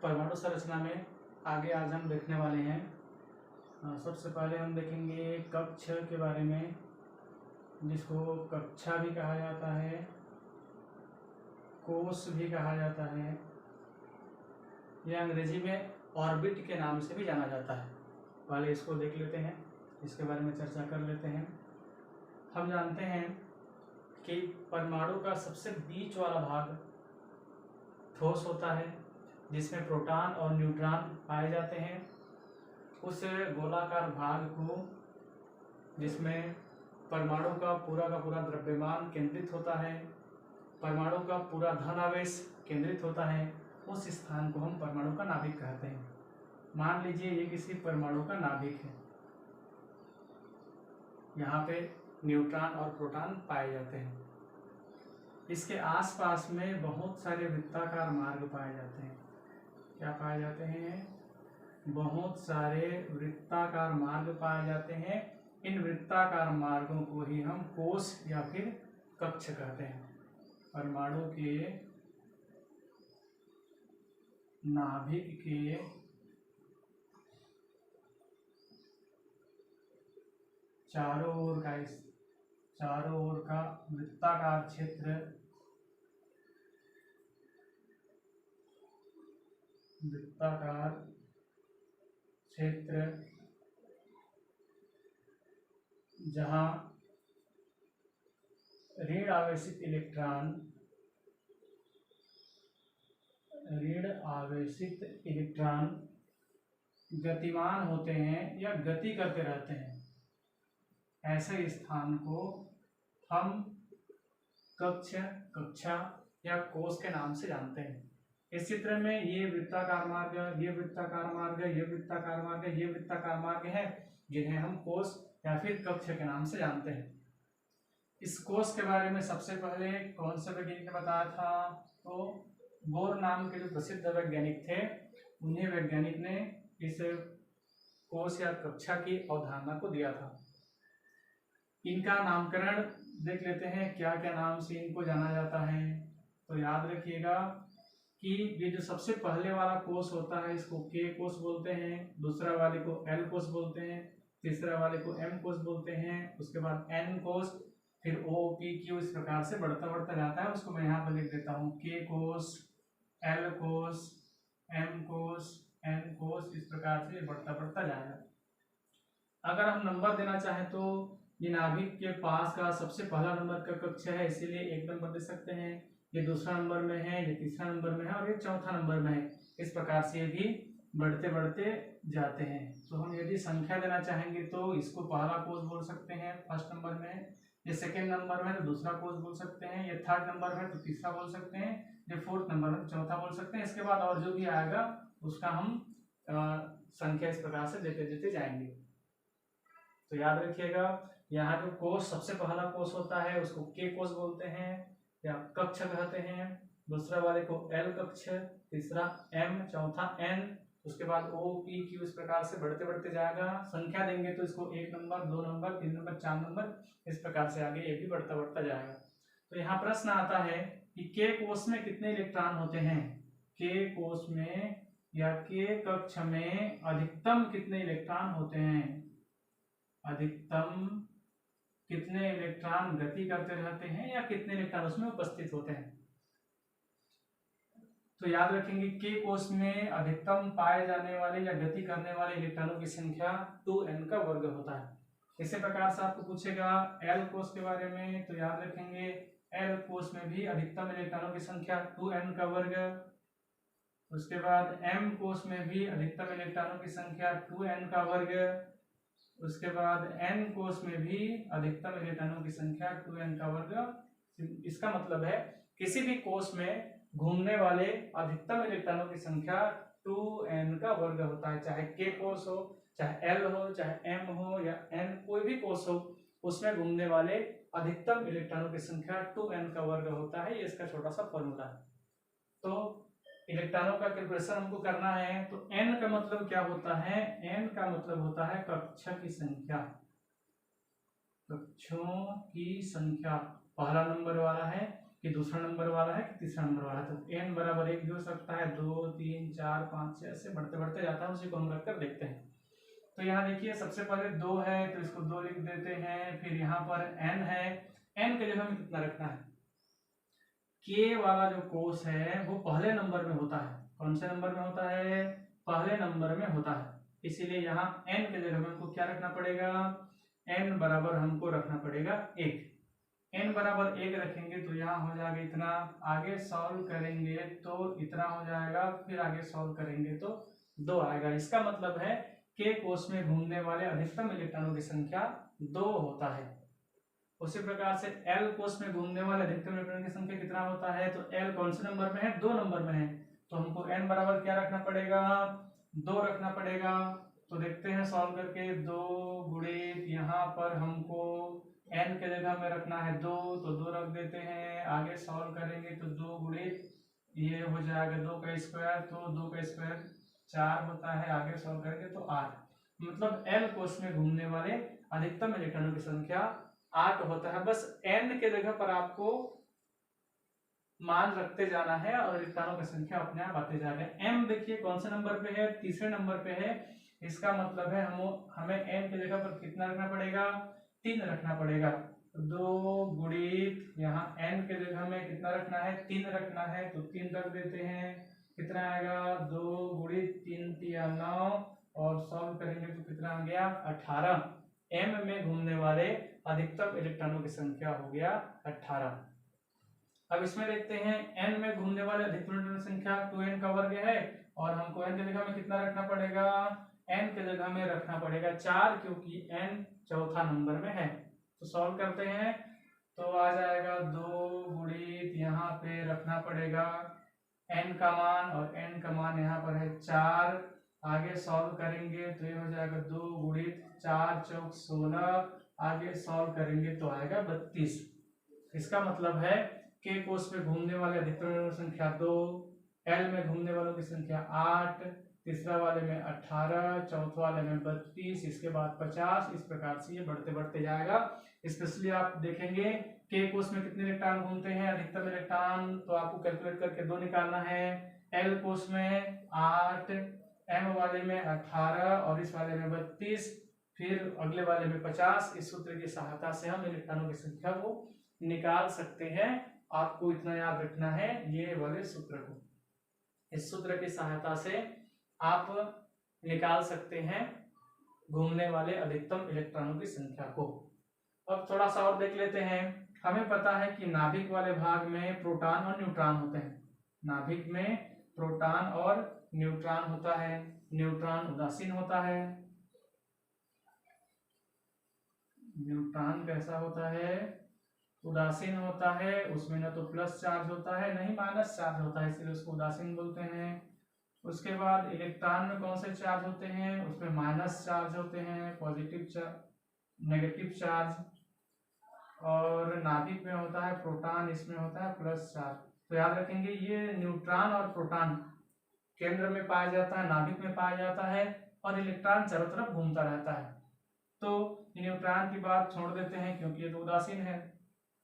परमाणु संरचना में आगे आज हम देखने वाले हैं। सबसे पहले हम देखेंगे कक्ष के बारे में, जिसको कक्षा भी कहा जाता है, कोश भी कहा जाता है, यह अंग्रेजी में ऑर्बिट के नाम से भी जाना जाता है। पहले इसको देख लेते हैं, इसके बारे में चर्चा कर लेते हैं। हम जानते हैं कि परमाणु का सबसे बीच वाला भाग ठोस होता है, जिसमें प्रोटॉन और न्यूट्रॉन पाए जाते हैं। उस गोलाकार भाग को, जिसमें परमाणु का पूरा द्रव्यमान केंद्रित होता है, परमाणु का पूरा धन आवेश केंद्रित होता है, उस स्थान को हम परमाणु का नाभिक कहते हैं। मान लीजिए ये किसी परमाणु का नाभिक है, यहाँ पे न्यूट्रॉन और प्रोटॉन पाए जाते हैं। इसके आसपास में बहुत सारे वृत्ताकार मार्ग पाए जाते हैं। क्या पाए जाते हैं? बहुत सारे वृत्ताकार मार्ग पाए जाते हैं। इन वृत्ताकार मार्गों को ही हम कोश या फिर कक्ष कहते हैं। परमाणु के नाभिक के चारों ओर का वृत्ताकार क्षेत्र जहाँ ऋण आवेशित इलेक्ट्रॉन गतिमान होते हैं या गति करते रहते हैं, ऐसे स्थान को हम कक्ष, कक्षा या कोश के नाम से जानते हैं। इस चित्र में ये वृत्ताकार मार्ग, ये वृत्ताकार मार्ग, ये वृत्ताकार मार्ग, ये वृत्ताकार मार्ग है, जिन्हें हम कोश या फिर कक्ष के नाम से जानते हैं। इस कोश के बारे में सबसे पहले कौन से वैज्ञानिक ने बताया था? तो बोर नाम के जो प्रसिद्ध वैज्ञानिक थे, उन्हीं वैज्ञानिक ने इस कोश या कक्षा की अवधारणा को दिया था। इनका नामकरण देख लेते हैं, क्या क्या नाम से इनको जाना जाता है। तो याद रखिएगा कि ये जो सबसे पहले वाला कोश होता है, इसको के कोश बोलते हैं, दूसरा वाले को एल कोश बोलते हैं, तीसरा वाले को एम कोश बोलते हैं, उसके बाद एन कोश, फिर ओ पी क्यू, इस प्रकार से बढ़ता जाता है। उसको मैं यहाँ पर लिख देता हूँ, के कोश, एल कोश, एम कोश, एन कोश, इस प्रकार से बढ़ता जाएगा। अगर हम नंबर देना चाहें तो ये नाभिक के पास का सबसे पहला नंबर का कक्ष है, इसीलिए 1 नंबर दे सकते हैं। ये दूसरा नंबर में है, ये तीसरा नंबर में है और ये चौथा नंबर में है। इस प्रकार से ये भी बढ़ते जाते हैं। तो हम यदि संख्या देना चाहेंगे तो इसको पहला कोश बोल सकते हैं, फर्स्ट नंबर में। ये सेकेंड नंबर में है तो दूसरा कोश बोल सकते हैं। ये थर्ड नंबर में है तो तीसरा बोल सकते हैं। ये फोर्थ नंबर में चौथा बोल सकते हैं। इसके बाद और जो भी आएगा उसका हम संख्या इस प्रकार से देते जाएंगे। तो याद रखिएगा, यहाँ जो कोश सबसे पहला कोश होता है उसको के कोश बोलते हैं या कक्ष कहते हैं, दूसरा वाले को एल कक्ष, तीसरा एम, चौथा एन, उसके बाद ओ पी क्यू, इस प्रकार से बढ़ते जाएगा। संख्या देंगे तो इसको 1 नंबर, 2 नंबर, 3 नंबर, 4 नंबर, इस प्रकार से आगे ये भी बढ़ता जाएगा। तो यहाँ प्रश्न आता है कि के कोश में कितने इलेक्ट्रॉन होते हैं? के कोश में या के कक्ष में अधिकतम कितने इलेक्ट्रॉन होते हैं? अधिकतम कितने इलेक्ट्रॉन गति करते रहते हैं या कितने इलेक्ट्रॉन उसमें उपस्थित होते हैं? तो याद रखेंगे, के कोश में अधिकतम पाए जाने वाले या गति करने वाले इलेक्ट्रॉनों की संख्या 2n का वर्ग होता है। इसी प्रकार से आपको पूछेगा एल कोश के बारे में, तो याद रखेंगे एल कोश में भी अधिकतम इलेक्ट्रॉनों की संख्या 2n का वर्ग। उसके बाद एम कोश में भी अधिकतम इलेक्ट्रॉनों की संख्या 2n का वर्ग। उसके बाद एन कोश में भी अधिकतम इलेक्ट्रॉनों की संख्या 2n का वर्ग। इसका मतलब है किसी भी कोश में घूमने वाले अधिकतम इलेक्ट्रॉनों की संख्या 2n का वर्ग होता है। चाहे के कोश हो, चाहे एल हो, चाहे एम हो या एन, कोई भी कोश हो, उसमें घूमने वाले अधिकतम इलेक्ट्रॉनों की संख्या 2n का वर्ग होता है। ये इसका छोटा सा फॉर्मूला है। तो इलेक्ट्रॉनों का कैलकुलेशन हमको करना है, तो n का मतलब क्या होता है? n का मतलब होता है कक्ष की संख्या, कक्षों की संख्या। पहला नंबर वाला है कि दूसरा नंबर वाला है कि तीसरा नंबर वाला है। तो n बराबर 1 भी हो सकता है, 2 3 4 5 6 ऐसे बढ़ते बढ़ते जाता है, उसी को हम रखकर देखते हैं। तो यहाँ देखिए सबसे पहले 2 है तो इसको 2 लिख देते हैं, फिर यहाँ पर n है, n के जगह में कितना रखना है, k वाला जो कोस है वो पहले नंबर में होता है। कौन से नंबर में होता है, पहले नंबर में होता है, इसीलिए यहाँ n के जगह में हमको क्या रखना पड़ेगा, n बराबर हमको रखना पड़ेगा 1। n बराबर 1 रखेंगे तो यहाँ हो जाएगा इतना, आगे सॉल्व करेंगे तो इतना हो जाएगा, फिर आगे सॉल्व करेंगे तो 2 आएगा। इसका मतलब है k कोष में घूमने वाले अधिकतम इलेक्ट्रॉनों की संख्या 2 होता है। उसी प्रकार से l कोष में घूमने वाले अधिकतम इलेक्ट्रॉनों की संख्या कितना होता है, तो l कौन से नंबर में है, 2 नंबर में है, तो हमको n बराबर क्या रखना पड़ेगा, 2 रखना पड़ेगा। तो देखते हैं सॉल्व करके, 2 गुणित यहाँ पर हमको n के जगह में रखना है 2, तो 2 रख देते हैं, आगे सॉल्व करेंगे तो 2 गुणित ये हो जाएगा 2 का स्क्वायर, तो 2 का स्क्वायर 4 होता है, आगे सॉल्व करेंगे तो 8, मतलब l कोष में घूमने वाले अधिकतम इलेक्ट्रॉनों की संख्या 8 होता है। बस n के जगह पर आपको मान रखते जाना है और इलेक्ट्रॉनों की संख्या अपने आप आते जाएगा। m देखिए कौन से नंबर पे है, तीसरे नंबर पे है, इसका मतलब है हमें n के जगह पर कितना रखना पड़ेगा, 3 रखना पड़ेगा। 2 गुणित यहाँ n के जगह में कितना रखना है, 3 रखना है, तो 3 रख देते हैं, कितना आएगा, 2 गुणित 3 3 9, और सॉल्व करेंगे तो कितना आ गया 18। m में घूमने वाले अधिकतम इलेक्ट्रॉनों की संख्या हो गया 18। अब इसमें देखते हैं n में घूमने वाले अधिकतम इलेक्ट्रॉनों की संख्या 2n का वर्ग है, और हमको n के जगह में कितना रखना पड़ेगा, n के जगह में रखना पड़ेगा 4, क्योंकि n चौथा नंबर में है। तो सॉल्व करते हैं तो आ जाएगा 2 गुणित यहाँ पे रखना पड़ेगा n का मान, और n का मान यहाँ पर है 4, आगे सॉल्व करेंगे तो ये हो जाएगा 2 गुणित 4 चौक 16, आगे सॉल्व करेंगे तो आएगा 32। इसका मतलब है k कोष में घूमने वाले अधिकतम संख्या 2, l में घूमने वालों की संख्या 8, तीसरा वाले में 18, चौथे वाले में 32, इसके बाद 50, इस प्रकार से ये बढ़ते बढ़ते जाएगा। स्पेशली आप देखेंगे k कोष में कितने इलेक्ट्रॉन घूमते हैं, अधिकतम इलेक्ट्रॉन, तो आपको कैलकुलेट करके 2 निकालना है। l कोष में 8, m वाले में 18 और इस वाले में 32, फिर अगले वाले में 50। इस सूत्र की सहायता से हम इलेक्ट्रॉनों की संख्या को निकाल सकते हैं। आपको इतना याद रखना है ये वाले सूत्र को, इस सूत्र की सहायता से आप निकाल सकते हैं घूमने वाले अधिकतम इलेक्ट्रॉनों की संख्या को। अब थोड़ा सा और देख लेते हैं। हमें पता है कि नाभिक वाले भाग में प्रोटॉन और न्यूट्रॉन होते हैं, नाभिक में प्रोटॉन और न्यूट्रॉन होता है। न्यूट्रॉन उदासीन होता है, न्यूट्रॉन कैसा होता है, उदासीन होता है, उसमें ना तो प्लस चार्ज होता है ना ही माइनस चार्ज होता है, इसलिए उसको उदासीन बोलते हैं। उसके बाद इलेक्ट्रॉन में कौन से चार्ज होते हैं, उसमें माइनस चार्ज होते हैं, पॉजिटिव चार्ज, नेगेटिव चार्ज। और नाभिक में होता है प्रोटॉन, इसमें होता है प्लस चार्ज। तो याद रखेंगे ये न्यूट्रॉन और प्रोटॉन केंद्र में पाया जाता है, नाभिक में पाया जाता है, और इलेक्ट्रॉन चारों तरफ घूमता रहता है। तो न्यूट्रॉन की बात छोड़ देते हैं क्योंकि ये तो उदासीन है।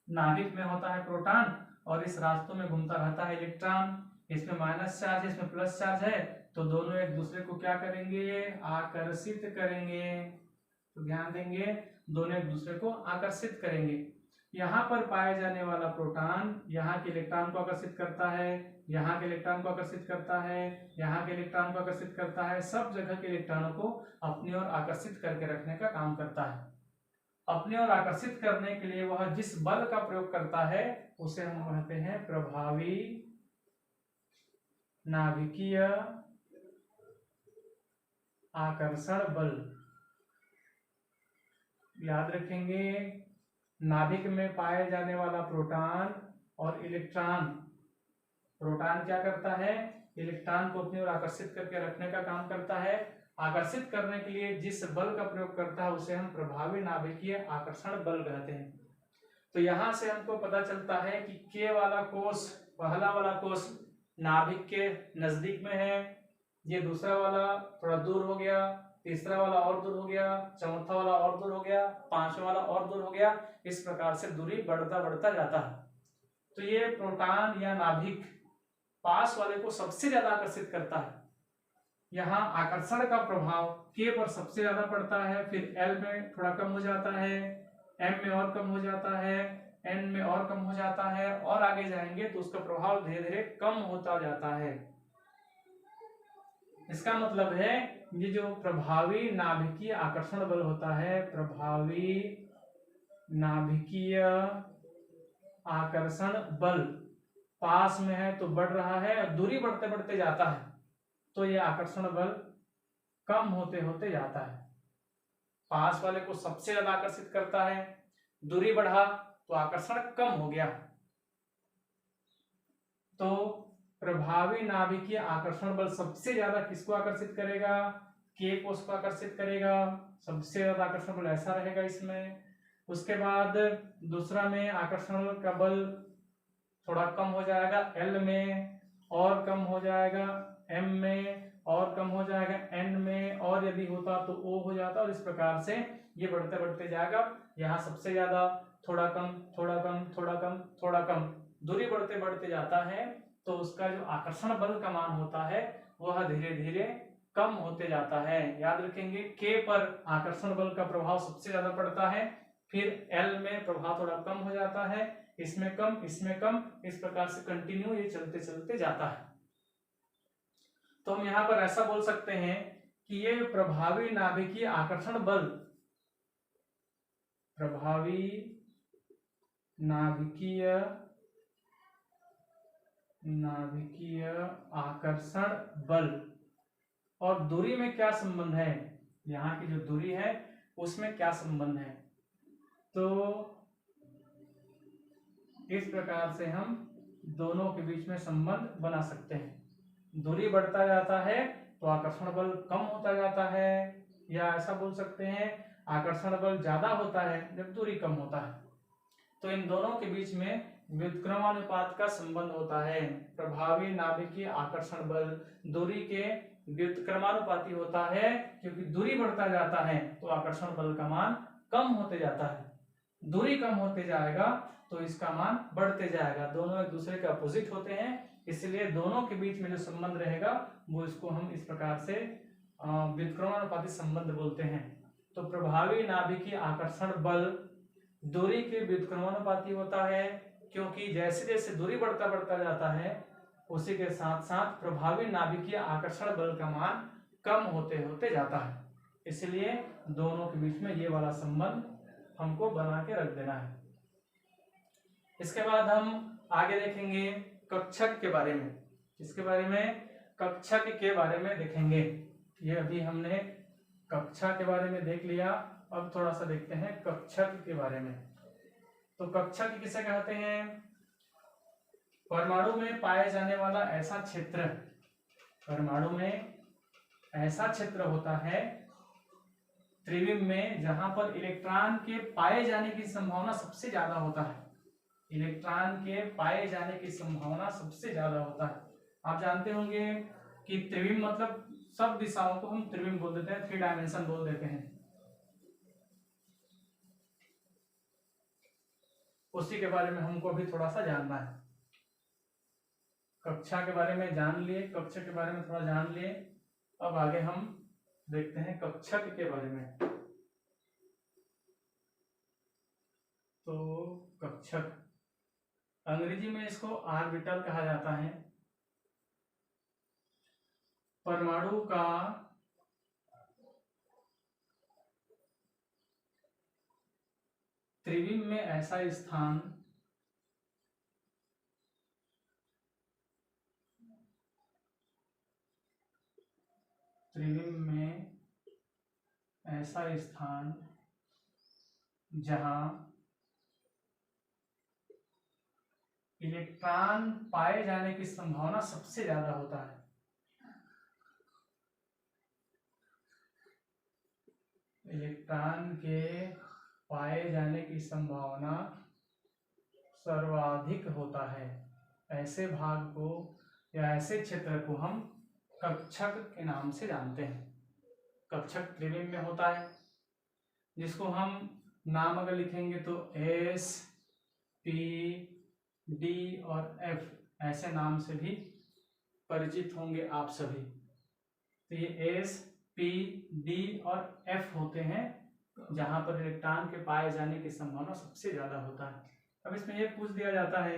नाभिक में होता है प्रोटॉन और इस रास्तों में घूमता रहता है इलेक्ट्रॉन, इसमें माइनस चार्ज है, इसमें प्लस चार्ज है, तो दोनों एक दूसरे को क्या करेंगे, आकर्षित करेंगे। तो ध्यान देंगे, दोनों एक दूसरे को आकर्षित करेंगे। यहाँ पर पाए जाने वाला प्रोटॉन यहाँ के इलेक्ट्रॉन को आकर्षित करता है, यहाँ के इलेक्ट्रॉन को आकर्षित करता है, यहाँ के इलेक्ट्रॉन को आकर्षित करता है, सब जगह के इलेक्ट्रॉनों को अपनी ओर आकर्षित करके रखने का काम करता है। अपनी ओर आकर्षित करने के लिए वह जिस बल का प्रयोग करता है उसे हम कहते हैं प्रभावी नाभिकीय आकर्षण बल। याद रखेंगे, नाभिक में पाए जाने वाला प्रोटॉन और इलेक्ट्रॉन, प्रोटॉन क्या करता है, इलेक्ट्रॉन को अपनी ओर आकर्षित करके रखने का काम करता है। आकर्षित करने के लिए जिस बल का प्रयोग करता है उसे हम प्रभावी नाभिकीय आकर्षण बल कहते हैं। तो यहां से हमको पता चलता है कि के वाला कोष, पहला वाला कोष नाभिक के नजदीक में है, ये दूसरा वाला थोड़ा दूर हो गया, तीसरा वाला और दूर हो गया, चौथा वाला और दूर हो गया, पांचवा वाला और दूर हो गया। इस प्रकार से दूरी बढ़ता बढ़ता जाता है। तो ये प्रोटॉन या नाभिक पास वाले को सबसे ज्यादा आकर्षित करता है। यहाँ आकर्षण का प्रभाव K पर सबसे ज्यादा पड़ता है, फिर L में थोड़ा कम हो जाता है, M में और कम हो जाता है, N में और कम हो जाता है, और आगे जाएंगे तो उसका प्रभाव धीरे धीरे कम होता जाता है। इसका मतलब है ये जो प्रभावी नाभिकीय आकर्षण बल होता है, प्रभावी नाभिकीय आकर्षण बल पास में है तो बढ़ रहा है, और दूरी बढ़ते बढ़ते जाता है तो ये आकर्षण बल कम होते होते जाता है। पास वाले को सबसे ज्यादा आकर्षित करता है, दूरी बढ़ा तो आकर्षण कम हो गया। तो प्रभावी नाभिकीय आकर्षण बल सबसे ज्यादा किसको आकर्षित करेगा? K को उसको आकर्षित करेगा, सबसे ज्यादा आकर्षण बल ऐसा रहेगा इसमें। उसके बाद दूसरा में आकर्षण का बल थोड़ा कम हो जाएगा L में, और कम हो जाएगा M में, और कम हो जाएगा N में, और यदि होता तो O हो जाता, और इस प्रकार से ये बढ़ते बढ़ते जाएगा। यहाँ सबसे ज्यादा, थोड़ा कम, थोड़ा कम, थोड़ा कम, थोड़ा कम, दूरी बढ़ते बढ़ते जाता है तो उसका जो आकर्षण बल का मान होता है वह धीरे धीरे कम होते जाता है। याद रखेंगे K पर आकर्षण बल का प्रभाव सबसे ज्यादा पड़ता है, फिर L में प्रभाव थोड़ा कम हो जाता है, इसमें कम, इसमें कम, इस प्रकार से कंटिन्यू ये चलते चलते जाता है। तो हम यहाँ पर ऐसा बोल सकते हैं कि ये प्रभावी नाभिकीय आकर्षण बल, प्रभावी नाभिकीय आकर्षण बल और दूरी में क्या संबंध है, यहाँ की जो दूरी है उसमें क्या संबंध है। तो इस प्रकार से हम दोनों के बीच में संबंध बना सकते हैं। दूरी बढ़ता जाता है तो आकर्षण बल कम होता जाता है, या ऐसा बोल सकते हैं आकर्षण बल ज्यादा होता है जब दूरी कम होता है। तो इन दोनों के बीच में व्युत्क्रमानुपात का संबंध होता है। प्रभावी नाभिकीय आकर्षण बल दूरी के व्युत्क्रमानुपाती होता है, क्योंकि दूरी बढ़ता जाता है तो आकर्षण बल का मान कम होते जाता है, दूरी कम होते जाएगा तो इसका मान बढ़ते जाएगा। दोनों एक दूसरे के अपोजिट होते हैं, इसलिए दोनों के बीच में जो संबंध रहेगा वो इसको हम इस प्रकार से व्युत्क्रमानुपाती संबंध बोलते हैं। तो प्रभावी नाभिकीय आकर्षण बल दूरी के व्युत्क्रमानुपाती होता है, क्योंकि जैसे जैसे दूरी बढ़ता बढ़ता जाता है उसी के साथ साथ प्रभावी नाभिकीय आकर्षण बल का मान कम होते होते जाता है। इसलिए दोनों के बीच में ये वाला संबंध हमको बना के रख देना है। इसके बाद हम आगे देखेंगे कक्षक के बारे में। इसके बारे में कक्षक के बारे में देखेंगे। ये अभी हमने कक्षा के बारे में देख लिया, अब थोड़ा सा देखते हैं कक्षक के बारे में। तो कक्षक किसे कहते हैं? परमाणु में पाए जाने वाला ऐसा क्षेत्र, परमाणु में ऐसा क्षेत्र होता है त्रिविम में जहां पर इलेक्ट्रॉन के पाए जाने की संभावना सबसे ज्यादा होता है। इलेक्ट्रॉन के पाए जाने की संभावना सबसे ज्यादा होता है। आप जानते होंगे कि त्रिविम मतलब सब दिशाओं को हम त्रिविम बोल देते हैं, 3 डायमेंशन बोल देते हैं। उसी के बारे में हमको अभी थोड़ा सा जानना है। कक्षा के बारे में जान लिए, कक्षक के बारे में थोड़ा जान लिए, अब आगे हम देखते हैं कक्षक के बारे में। तो कक्षक अंग्रेजी में इसको ऑर्बिटल कहा जाता है। परमाणु का त्रिविम में ऐसा स्थान जहां इलेक्ट्रॉन पाए जाने की संभावना सबसे ज्यादा होता है। इलेक्ट्रॉन के पाए जाने की संभावना सर्वाधिक होता है, ऐसे भाग को या ऐसे क्षेत्र को हम कक्षक के नाम से जानते हैं। कक्षक त्रिविम में होता है, जिसको हम नाम अगर लिखेंगे तो S P डी और एफ ऐसे नाम से भी परिचित होंगे आप सभी। तो ये एस, पी, डी और एफ होते हैं जहां पर इलेक्ट्रॉन के पाए जाने की संभावना सबसे ज्यादा होता है। अब इसमें यह पूछ दिया जाता है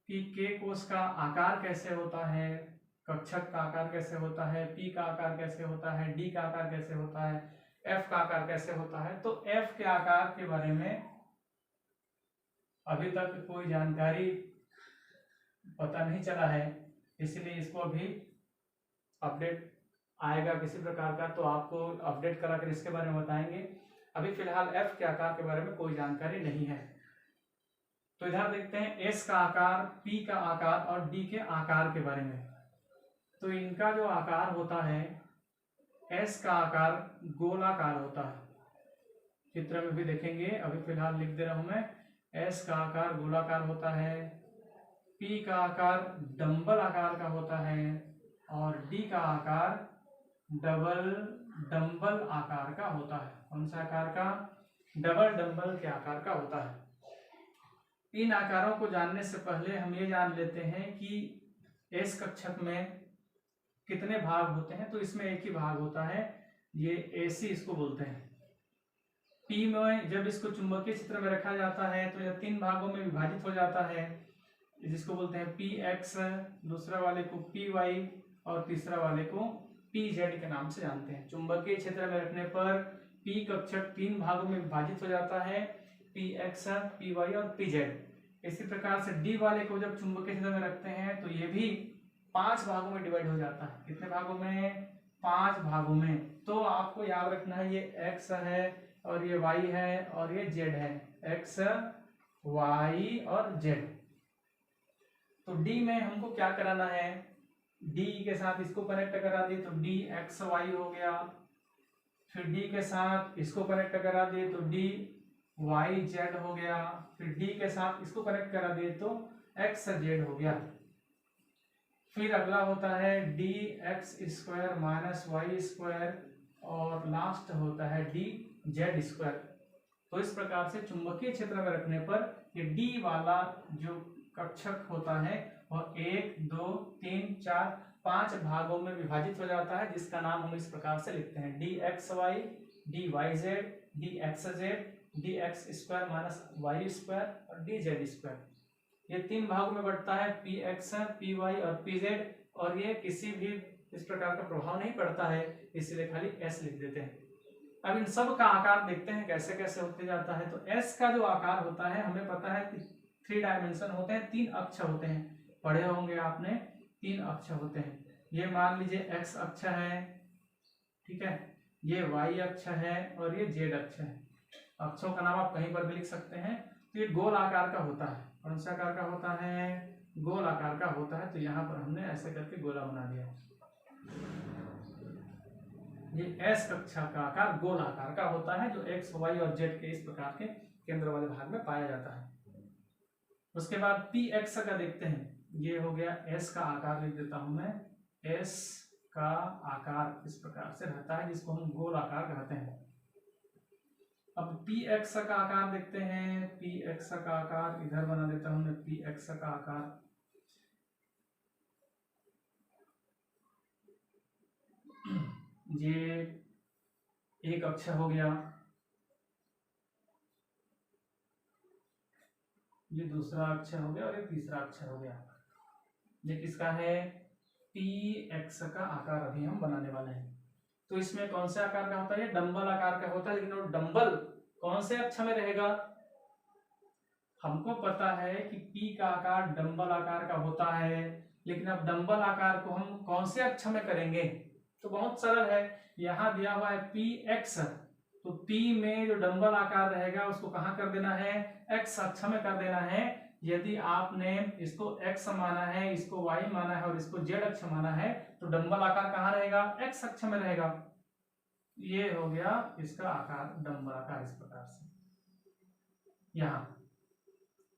कि के कोष का आकार कैसे होता है, कक्षक का आकार कैसे होता है, पी का आकार कैसे होता है, डी का आकार कैसे होता है, एफ का आकार कैसे होता है। तो एफ के आकार के बारे में अभी तक कोई जानकारी पता नहीं चला है, इसलिए इसको अभी अपडेट आएगा किसी प्रकार का तो आपको अपडेट कराकर इसके बारे में बताएंगे। अभी फिलहाल एफ के आकार के बारे में कोई जानकारी नहीं है। तो इधर देखते हैं एस का आकार, पी का आकार और डी के आकार के बारे में। तो इनका जो आकार होता है, एस का आकार गोलाकार होता है, चित्र में भी देखेंगे, अभी फिलहाल लिख दे रहा हूं मैं। एस का आकार गोलाकार होता है, पी का आकार डंबल आकार का होता है और डी का आकार डंबल आकार का होता है। कौन सा आकार का? डबल डंबल के आकार का होता है। इन आकारों को जानने से पहले हम ये जान लेते हैं कि एस कक्षक में कितने भाग होते हैं। तो इसमें एक ही भाग होता है, ये एसी इसको बोलते हैं। पी में जब इसको चुंबकीय क्षेत्र में रखा जाता है तो यह 3 भागों में विभाजित हो जाता है, जिसको बोलते हैं पी एक्स, दूसरा वाले को पी वाई और तीसरा वाले को पी जेड के नाम से जानते हैं। चुंबकीय क्षेत्र में रखने पर पी कक्षक 3 भागों में विभाजित हो जाता है, पी एक्स, पी वाई और पी जेड। इसी प्रकार से डी वाले को जब चुंबकीय क्षेत्र में रखते हैं तो ये भी 5 भागों में डिवाइड हो जाता है। कितने भागों में? 5 भागों में। तो आपको याद रखना है, ये एक्स है और ये वाई है और ये जेड है, एक्स, वाई और जेड। तो डी में हमको क्या कराना है, डी के साथ इसको कनेक्ट करा दिए तो डी एक्स वाई हो गया, फिर डी के साथ इसको कनेक्ट करा दिए तो डी वाई जेड हो गया, फिर डी के साथ इसको कनेक्ट करा दिए तो एक्स जेड हो गया। फिर अगला होता है D x square minus Y square और लास्ट होता है डी जेड स्क्वायर। तो इस प्रकार से चुंबकीय क्षेत्र में रखने पर ये डी वाला जो कक्षक होता है वह 1, 2, 3, 4, 5 भागों में विभाजित हो जाता है, जिसका नाम हम इस प्रकार से लिखते हैं, D x Y, D Y Z, D x Z, D x square minus Y square और डी जेड स्क्वायर। ये 3 भागों में बढ़ता है, पी एक्स, पी वाई और पी जेड, और ये किसी भी इस प्रकार का प्रभाव नहीं पड़ता है, इसलिए खाली एस लिख देते हैं। अब इन सब का आकार देखते हैं कैसे कैसे होते जाता है। तो एस का जो आकार होता है, हमें पता है कि 3 डायमेंशन होते हैं, 3 अक्ष होते हैं, पढ़े होंगे आपने, 3 अक्ष होते हैं। ये मान लीजिए एक्स अक्ष है, ठीक है, ये वाई अक्ष है और ये जेड अक्ष है। अक्षों का नाम आप कहीं पर भी लिख सकते हैं। तो ये गोल आकार का होता है। कौन सा आकार का होता है? गोल आकार का होता है। तो यहाँ पर हमने ऐसे करके गोला बना दिया। ये एस कक्षा का आकार गोल आकार का होता है, जो एक्स वाई और जेड के इस प्रकार के केंद्र वाले भाग में पाया जाता है। उसके बाद पी एक्स का देखते हैं, ये हो गया एस का आकार, लिख देता हूं मैं, एस का आकार इस प्रकार से रहता है, जिसको हम गोल आकार कहते हैं। अब पी एक्स का आकार देखते हैं। पी एक्स का आकार इधर बना देता हूं मैं, पी एक्स का आकार ये एक अक्ष हो गया, ये दूसरा अक्षर हो गया और ये तीसरा अक्षर हो गया। ये किसका है? पी एक्स का आकार अभी हम बनाने वाले हैं। तो इसमें कौन से आकार का होता है? ये डंबल आकार का होता है, लेकिन वो डंबल कौन से अक्ष में रहेगा? हमको पता है कि पी का आकार डंबल आकार का होता है, लेकिन अब डंबल आकार को हम कौन से अक्ष में करेंगे? तो बहुत सरल है, यहाँ दिया हुआ है पी एक्स, तो P में जो डंबल आकार रहेगा उसको कहाँ कर देना है? X अक्ष में कर देना है। यदि आपने इसको X माना है, इसको Y माना है और इसको Z अक्ष माना है, तो डंबल आकार कहाँ रहेगा? X अक्ष में रहेगा। ये हो गया इसका आकार, डंबल आकार इस प्रकार से। यहाँ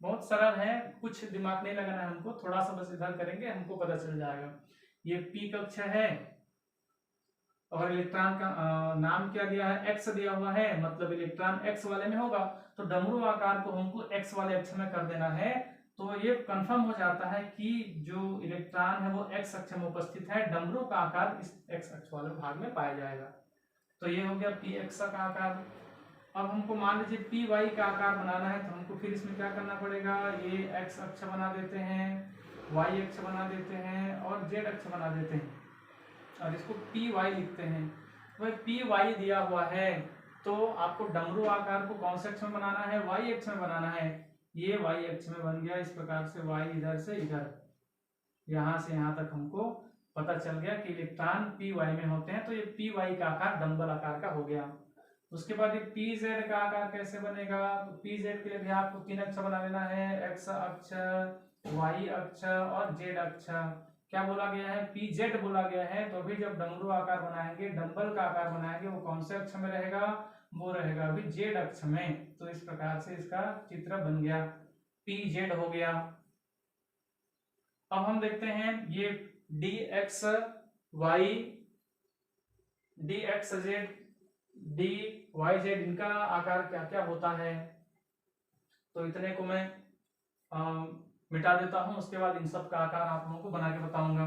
बहुत सरल है, कुछ दिमाग नहीं लगाना है हमको, थोड़ा सा बस इधर करेंगे हमको पता चल जाएगा। ये P कक्ष है और इलेक्ट्रॉन का नाम क्या दिया है? एक्स दिया हुआ है, मतलब इलेक्ट्रॉन एक्स वाले में होगा, तो डमरू आकार को हमको एक्स वाले अक्ष में कर देना है, तो ये कंफर्म हो जाता है कि जो इलेक्ट्रॉन है वो एक्स अक्ष में उपस्थित है, डमरू का आकार इस एक्स अक्ष वाले भाग में पाया जाएगा। तो ये हो गया पी एक्स का आकार। अब हमको मान लीजिए पी वाई का आकार बनाना है, तो हमको फिर इसमें क्या करना पड़ेगा, ये एक्स अक्ष बना देते हैं, वाई अक्ष बना देते हैं और जेड अक्ष बना देते हैं और इसको पी वाई लिखते हैं। वह पी वाई दिया हुआ है, तो आपको डमरू आकार को कौन से अक्ष में बनाना है, वाई अक्ष में बनाना है। ये वाई अक्ष में बन गया, इस प्रकार से वाई इधर से इधर, यहां से यहां तक हमको पता चल गया कि इलेक्ट्रॉन पी वाई में होते हैं। तो ये पी वाई का आकार डंबल आकार का हो गया। उसके बाद ये पी जेड का आकार कैसे बनेगा, तो पी जेड के लिए भी आपको 3 अक्ष बना लेना है, एक्स अक्ष, वाई अक्ष और जेड अक्ष। क्या बोला गया है, पी जेड बोला गया है। तो अभी जब डमरू आकार बनाएंगे, डंबल का आकार बनाएंगे, वो कौन से अक्ष में रहेगा, वो रहेगा अभी जेड अक्ष में। तो इस प्रकार से इसका चित्र बन गया, पी जेड हो गया। अब हम देखते हैं ये D x Y, D x Z, D Y Z, इनका आकार क्या क्या होता है। तो इतने को मैं मिटा देता हूं, उसके बाद इन सब का आकार आप लोगों को बना के बताऊंगा।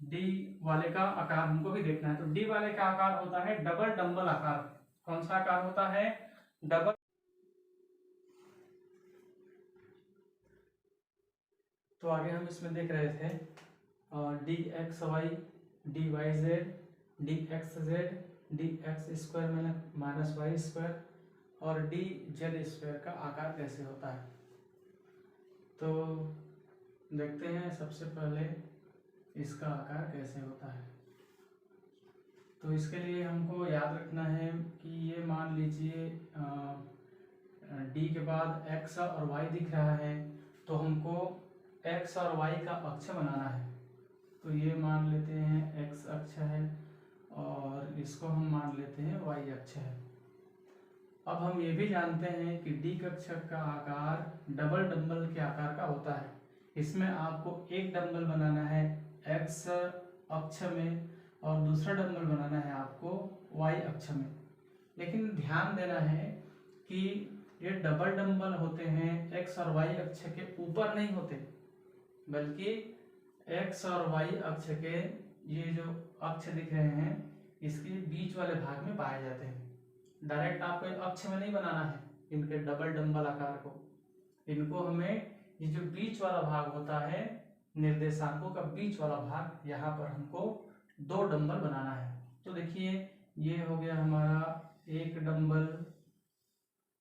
डी वाले का आकार हमको भी देखना है। तो डी वाले का आकार होता है डबल डंबल आकार। कौन सा आकार होता है, डबल। तो आगे हम इसमें देख रहे थे D x Y, D Y Z, D x Z, D x square minus Y square और डी जेड स्क्वायर का आकार कैसे होता है। तो देखते हैं सबसे पहले इसका आकार कैसे होता है। तो इसके लिए हमको याद रखना है कि ये मान लीजिए डी के बाद एक्स और वाई दिख रहा है, तो हमको एक्स और वाई का अक्ष बनाना है। तो ये मान लेते हैं एक्स अक्ष है और इसको हम मान लेते हैं वाई अक्ष है। अब हम ये भी जानते हैं कि डी कक्षक का आकार डबल डंबल के आकार का होता है। इसमें आपको एक डंबल बनाना है एक्स अक्ष में और दूसरा डंबल बनाना है आपको वाई अक्ष में। लेकिन ध्यान देना है कि ये डबल डंबल होते हैं एक्स और वाई अक्ष के ऊपर नहीं होते, बल्कि एक्स और वाई अक्ष के ये जो अक्ष दिख रहे हैं इसके बीच वाले भाग में पाए जाते हैं। डायरेक्ट आपको अक्ष में नहीं बनाना है इनके डबल डंबल आकार को। इनको हमें ये जो बीच वाला भाग होता है, निर्देशांकों का बीच वाला भाग, यहाँ पर हमको 2 डंबल बनाना है। तो देखिए ये हो गया हमारा एक डंबल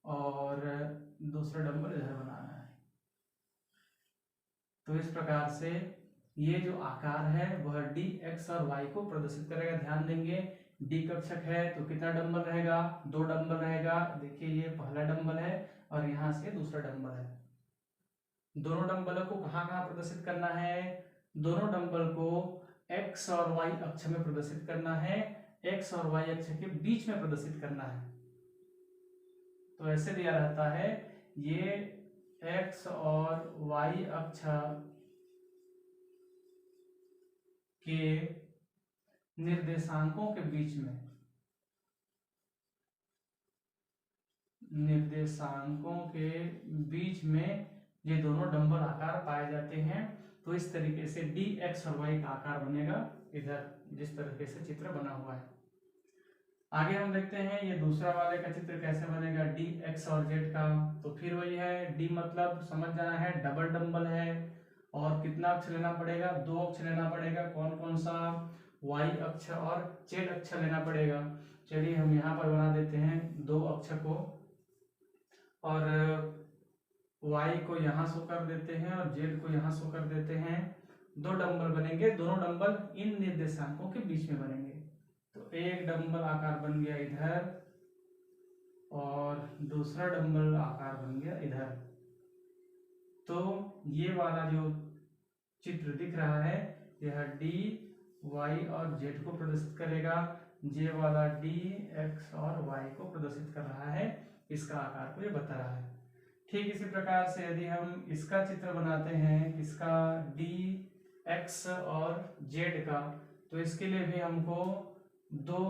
और दूसरा डंबल इधर बनाना है। तो इस प्रकार से ये जो आकार है वह डी एक्स और वाई को प्रदर्शित करेगा। ध्यान देंगे डी कक्षक है तो कितना डंबल रहेगा, 2 डंबल रहेगा। देखिए ये पहला डंबल है और यहाँ से दूसरा डंबल है। दोनों डंबलों को कहाँ कहाँ प्रदर्शित करना है, दोनों डंबल को एक्स और वाई अक्ष में प्रदर्शित करना है, एक्स और वाई अक्ष के बीच में प्रदर्शित करना है। तो ऐसे दिया रहता है, ये एक्स और वाई अक्ष के निर्देशांकों के बीच में, निर्देशांकों के बीच में ये दोनों डंबल आकार पाए जाते हैं। तो इस तरीके से डी एक्स और वाई का आकार बनेगा इधर, जिस तरीके से चित्र बना हुआ है। आगे हम देखते हैं ये दूसरा वाले का चित्र कैसे बनेगा, डी एक्स और जेड का। तो फिर वही है, डी मतलब समझ जाना है डबल डंबल है और कितना अक्ष लेना पड़ेगा, 2 अक्ष लेना पड़ेगा। कौन कौन सा, वाई अक्ष और जेड अक्ष लेना पड़ेगा। चलिए हम यहाँ पर बना देते हैं 2 अक्ष को और वाई को यहाँ शो कर देते हैं और जेड को यहाँ शो कर देते हैं। 2 डंबल बनेंगे, दोनों डंबल इन निर्देशांकों के बीच में बनेंगे। तो एक डंबल आकार बन गया इधर और दूसरा डंबल आकार बन गया इधर। तो ये वाला जो चित्र दिख रहा है यह डी वाई और जेड को प्रदर्शित करेगा, ये वाला डी एक्स और वाई को प्रदर्शित कर रहा है, इसका आकार को ये बता रहा है। ठीक इसी प्रकार से यदि हम इसका चित्र बनाते हैं, इसका डी एक्स और जेड का, तो इसके लिए भी हमको 2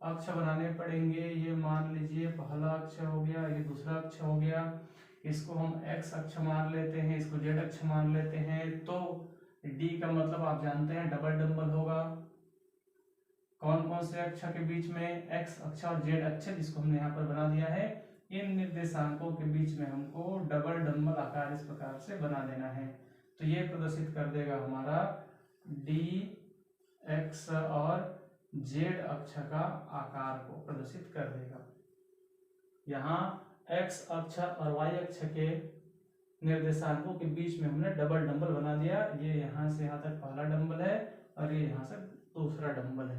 अक्ष बनाने पड़ेंगे। ये मान लीजिए पहला अक्ष हो गया, ये दूसरा अक्ष हो गया। इसको हम x अक्ष मान लेते हैं, इसको z अक्ष मान लेते हैं, तो d का मतलब आप जानते हैं डबल डंबल होगा। कौन कौन से अक्ष के बीच में, x अक्ष और z अक्ष, जिसको हमने यहाँ पर बना दिया है। इन निर्देशांकों के बीच में हमको डबल डंबल आकार इस प्रकार से बना देना है। तो ये प्रदर्शित कर देगा हमारा डी एक्स और जेड अक्ष का आकार को प्रदर्शित कर देगा। यहाँ एक्स अक्ष और वाई अक्ष के निर्देशांकों के बीच में हमने डबल डंबल बना दिया। ये यहाँ से यहाँ तक पहला डंबल है और ये यहाँ से दूसरा डंबल है।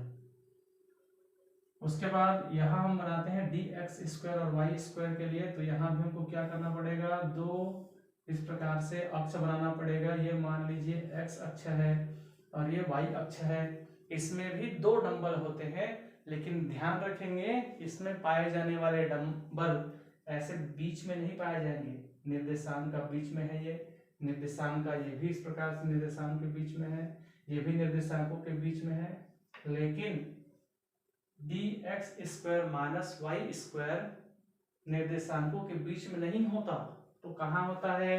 उसके बाद यहाँ हम बनाते हैं डी एक्स स्क्वायर और वाई स्क्वायर के लिए। तो यहाँ भी हमको क्या करना पड़ेगा, दो इस प्रकार से अक्ष बनाना पड़ेगा। ये मान लीजिए एक्स अक्ष है और ये वाई अक्ष है। इसमें भी दो डंबल होते हैं, लेकिन ध्यान रखेंगे इसमें पाए जाने वाले डंबल ऐसे बीच में नहीं पाए जाएंगे। निर्देशांक का बीच में है, ये निर्देशांक का, ये भी इस प्रकार से निर्देशांक के बीच में है, ये भी निर्देशांकों के बीच में है। लेकिन D x square minus Y square निर्देशांकों के बीच में नहीं होता। तो कहाँ होता है,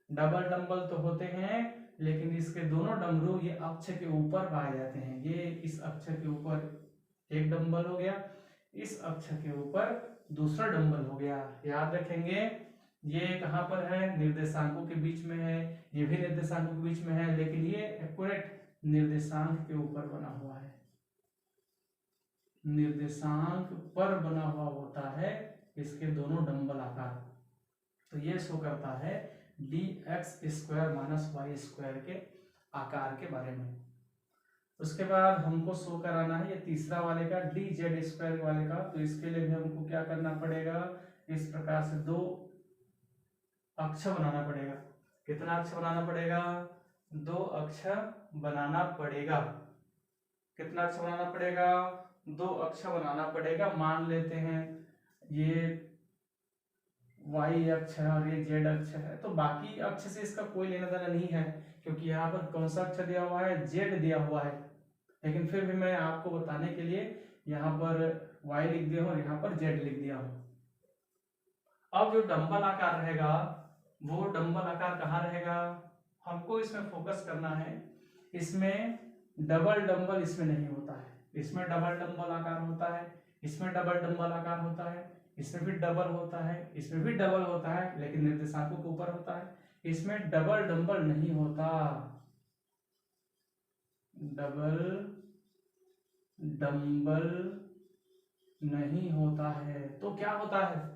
डबल डंबल तो होते हैं, लेकिन इसके दोनों डमरू ये अक्ष के ऊपर पाए जाते हैं। ये इस अक्ष के ऊपर एक डंबल हो गया, इस अक्ष के ऊपर दूसरा डंबल हो गया। याद रखेंगे ये कहाँ पर है, निर्देशांकों के बीच में है, ये भी निर्देशांकों के बीच में है, लेकिन ये एक्यूरेट निर्देशांक के ऊपर बना हुआ है, निर्देशांक पर बना हुआ होता है इसके दोनों डंबल आकार। तो ये शो करता है D x square minus Y square के आकार के बारे में। उसके बाद हमको शो कराना है ये तीसरा वाले का, डी जेड स्क्वायर वाले का। तो इसके लिए भी हमको क्या करना पड़ेगा, इस प्रकार से दो अक्ष बनाना पड़ेगा। कितना अक्ष बनाना पड़ेगा, दो अक्ष बनाना पड़ेगा। कितना अक्ष बनाना पड़ेगा, दो अक्ष बनाना पड़ेगा। मान लेते हैं ये y अक्ष है और ये z अक्ष है, तो बाकी अक्ष से इसका कोई लेना देना नहीं है, क्योंकि यहाँ पर कौन सा अक्ष दिया हुआ है, z दिया हुआ है। लेकिन फिर भी मैं आपको बताने के लिए यहाँ पर y लिख दिया हूँ और यहाँ पर z लिख दिया हूँ। अब जो डंबल आकार रहेगा वो डंबल आकार कहाँ रहेगा, हमको इसमें फोकस करना है। इसमें डबल डंबल इसमें नहीं होता है, इसमें डबल डंबल आकार होता है, इसमें डबल डंबल आकार होता है, इसमें भी डबल होता है, इसमें भी डबल होता है, लेकिन निर्देशांकों के ऊपर होता है। इसमें डबल डंबल नहीं होता, डबल डंबल नहीं होता है। तो क्या होता है,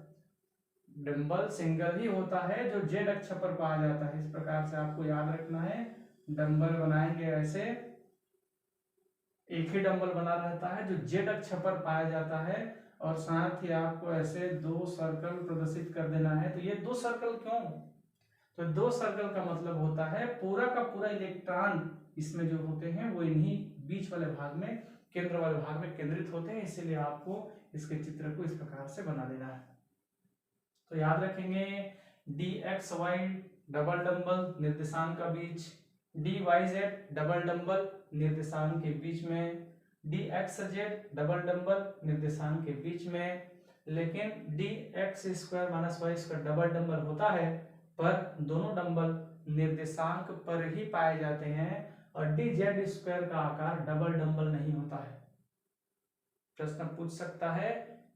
डंबल सिंगल ही होता है जो जेड अक्ष पर पाया जाता है। इस प्रकार से आपको याद रखना है, डंबल बनाएंगे ऐसे, एक ही डंबल बना रहता है जो जेड अक्ष पर पाया जाता है, और साथ ही आपको ऐसे दो सर्कल प्रदर्शित कर देना है। तो ये दो सर्कल क्यों, तो दो सर्कल का मतलब होता है पूरा का पूरा इलेक्ट्रॉन इसमें जो होते हैं वो इन्हीं बीच वाले भाग में, केंद्र वाले भाग में केंद्रित होते हैं। इसीलिए आपको इसके चित्र को इस प्रकार से बना देना है। तो याद रखेंगे d x y double dumbbell निर्देशांक का बीच, d Y z double dumbbell निर्देशांक के बीच में, d x z double dumbbell निर्देशांक के बीच में। लेकिन D x square minus Y square double dumbbell होता है, पर दोनों डंबल निर्देशांक पर ही पाए जाते हैं, और डी जेड स्क्वायर का आकार डबल डंबल नहीं होता है। प्रश्न पूछ सकता है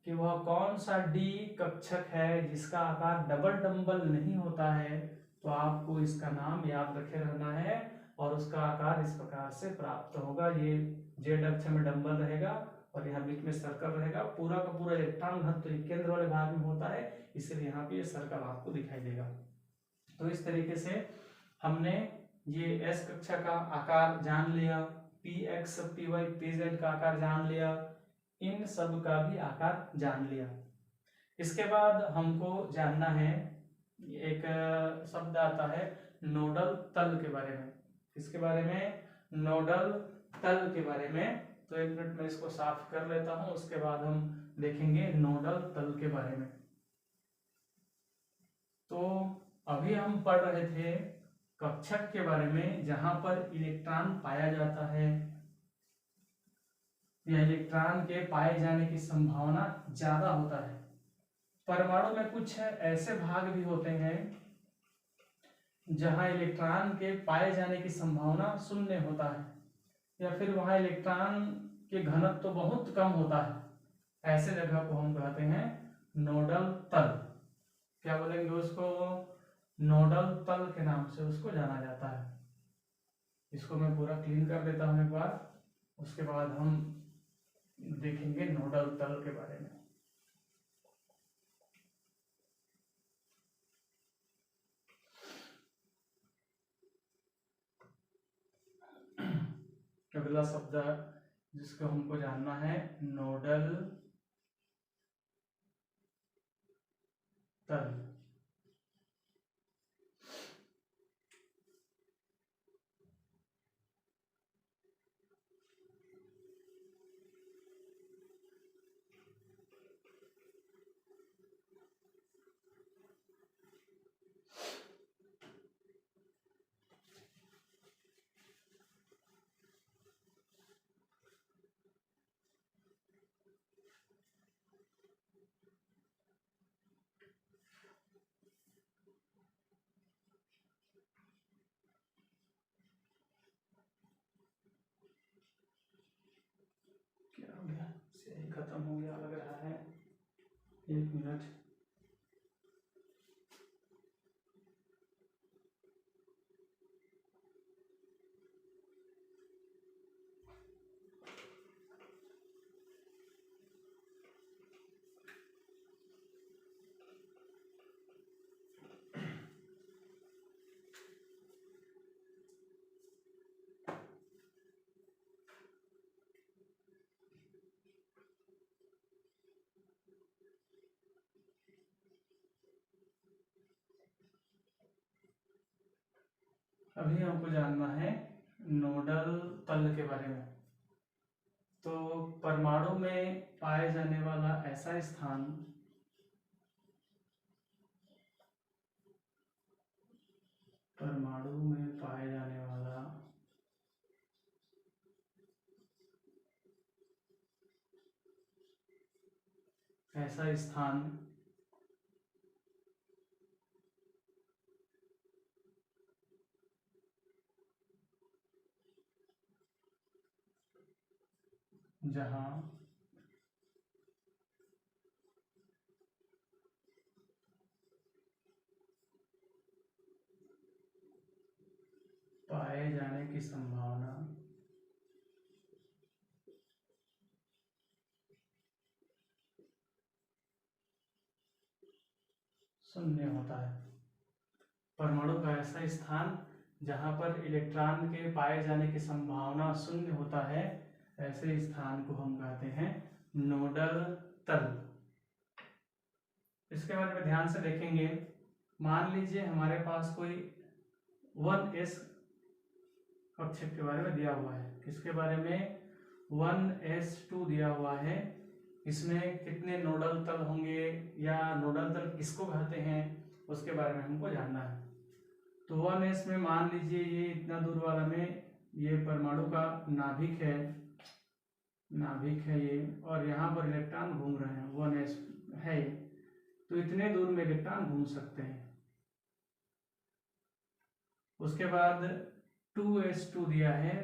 कि वह कौन सा डी कक्षक है जिसका आकार डबल डंबल नहीं होता है। तो आपको इसका नाम याद रखे रहना है, और उसका आकार इस प्रकार से प्राप्त होगा। ये जेड अक्ष में डंबल रहेगा और यहाँ बीच में सर्कल रहेगा। पूरा का पूरा इलेक्ट्रॉन घनत्व तो केंद्र वाले भाग में होता है, इसलिए यहाँ पे ये सर्कल आपको दिखाई देगा। तो इस तरीके से हमने ये एस कक्षा का आकार जान लिया, P X P Y P Z का आकार जान लिया, इन सब का भी आकार जान लिया। इसके बाद हमको जानना है, एक शब्द आता है नोडल तल के बारे में। इसके बारे में, नोडल तल के बारे में। तो एक मिनट में इसको साफ कर लेता हूं, उसके बाद हम देखेंगे नोडल तल के बारे में। तो अभी हम पढ़ रहे थे कक्षक के बारे में, जहां पर इलेक्ट्रॉन पाया जाता है या इलेक्ट्रॉन के पाए जाने की संभावना ज्यादा होता है। परमाणु में कुछ ऐसे भाग भी होते हैं जहां इलेक्ट्रॉन के पाए जाने की संभावना शून्य होता है, या फिर वहां इलेक्ट्रॉन के घनत्व तो बहुत कम होता है। ऐसे जगह को हम कहते हैं नोडल तल। क्या बोलेंगे उसको? नोडल तल के नाम से उसको जाना जाता है। इसको मैं पूरा क्लीन कर देता हूं एक बार, उसके बाद हम देखेंगे नोडल तल के बारे में। अगला शब्द जिसको हमको जानना है नोडल तल। क्या हो गया? स्याही खत्म हो गया लग रहा है। 1 मिनट। अभी हमको जानना है नोडल तल के बारे में। तो परमाणु में पाए जाने वाला ऐसा स्थान परमाणु में पाए जाने वाला ऐसा स्थान जहां पाए जाने की संभावना शून्य होता है। परमाणु का ऐसा स्थान जहां पर इलेक्ट्रॉन के पाए जाने की संभावना शून्य होता है, ऐसे स्थान को हम कहते हैं नोडल तल। इसके बारे में ध्यान से देखेंगे। मान लीजिए हमारे पास कोई 1s कक्षक के बारे में दिया हुआ है। किसके बारे में? 1s2 दिया हुआ है। इसमें कितने नोडल तल होंगे या नोडल तल किसको कहते हैं, उसके बारे में हमको जानना है। तो 1s में मान लीजिए ये इतना दूर वाला में ये परमाणु का नाभिक है, ये, और यहाँ पर इलेक्ट्रॉन घूम रहे हैं। 1s है, तो इतने दूर में इलेक्ट्रॉन घूम सकते हैं। उसके बाद 2s2 दिया है।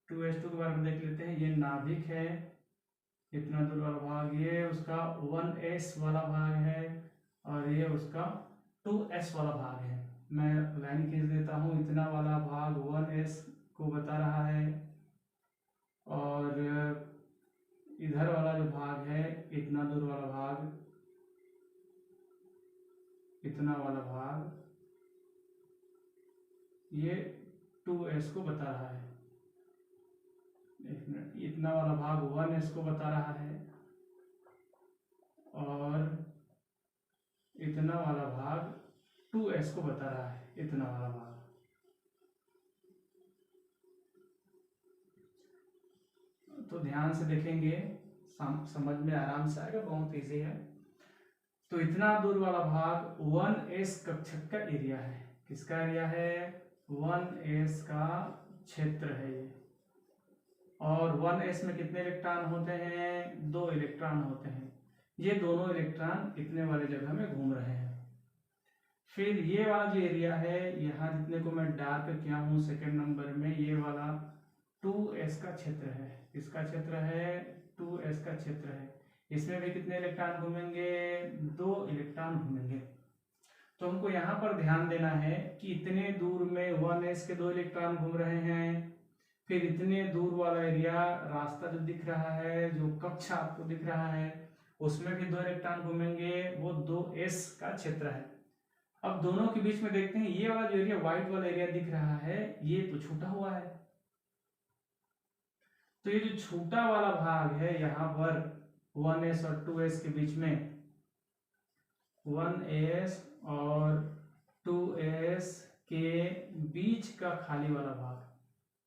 2s2 के बारे में देख लेते हैं। ये नाभिक है, इतना दूर वाला भाग, ये उसका 1s वाला भाग है, और ये उसका 2s वाला भाग है। मैं लाइन खींच देता हूँ। इतना वाला भाग 1s को बता रहा है, और इधर वाला जो भाग है, इतना दूर वाला भाग, इतना वाला भाग, ये 2s को बता रहा है। एक मिनट, इतना वाला भाग 1s को बता रहा है, और इतना वाला भाग 2s को बता रहा है। इतना वाला भाग, तो ध्यान से देखेंगे, समझ में आराम से आएगा, बहुत इजी है। तो इतना दूर वाला भाग 1s कक्षक का एरिया है। किसका एरिया है? 1s का क्षेत्र है ये। और 1s में कितने इलेक्ट्रॉन होते हैं? 2 इलेक्ट्रॉन होते हैं। ये दोनों इलेक्ट्रॉन इतने वाले जगह में घूम रहे हैं। फिर ये वाला जो एरिया है, यहाँ जितने को मैं डार्क किया हूँ सेकंड नंबर में, ये वाला 2s का क्षेत्र है। इसका क्षेत्र है 2s का क्षेत्र है। इसमें भी कितने इलेक्ट्रॉन घूमेंगे? 2 इलेक्ट्रॉन घूमेंगे। तो हमको यहाँ पर ध्यान देना है कि इतने दूर में 1s के 2 इलेक्ट्रॉन घूम रहे हैं। फिर इतने दूर वाला एरिया, रास्ता जो दिख रहा है, जो कक्षा आपको दिख रहा है, उसमें भी 2 इलेक्ट्रॉन घूमेंगे, वो 2s का क्षेत्र है। अब दोनों के बीच में देखते हैं, ये वाला जो एरिया, व्हाइट वाला एरिया दिख रहा है, ये तो छूटा हुआ है। तो ये जो छूटा वाला भाग है यहाँ पर 1s और 2s के बीच में, 1s और 2s के बीच का खाली वाला भाग,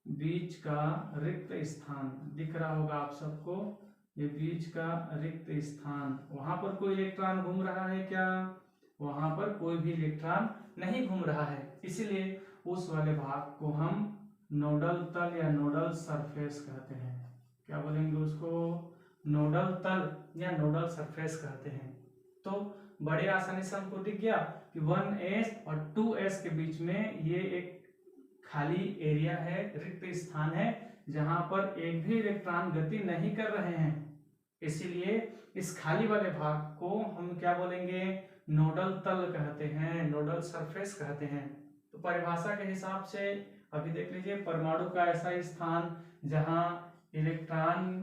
बीच का रिक्त स्थान दिख रहा होगा आप सबको। ये बीच का रिक्त स्थान, वहां पर कोई इलेक्ट्रॉन घूम रहा है क्या? वहां पर कोई भी इलेक्ट्रॉन नहीं घूम रहा है, इसलिए उस वाले भाग को हम नोडल तल या नोडल सरफेस कहते हैं। क्या बोलेंगे उसको? नोडल तल या नोडल सरफेस कहते हैं। तो बड़े आसानी से हमको दिख गया कि 1s और 2s के बीच में ये एक खाली एरिया है, रिक्त स्थान है, जहां पर एक भी इलेक्ट्रॉन गति नहीं कर रहे हैं। इसीलिए इस खाली वाले भाग को हम क्या बोलेंगे? नोडल तल कहते हैं, नोडल सरफेस कहते हैं। तो परिभाषा के हिसाब से अभी देख लीजिए, परमाणु का ऐसा स्थान जहां इलेक्ट्रॉन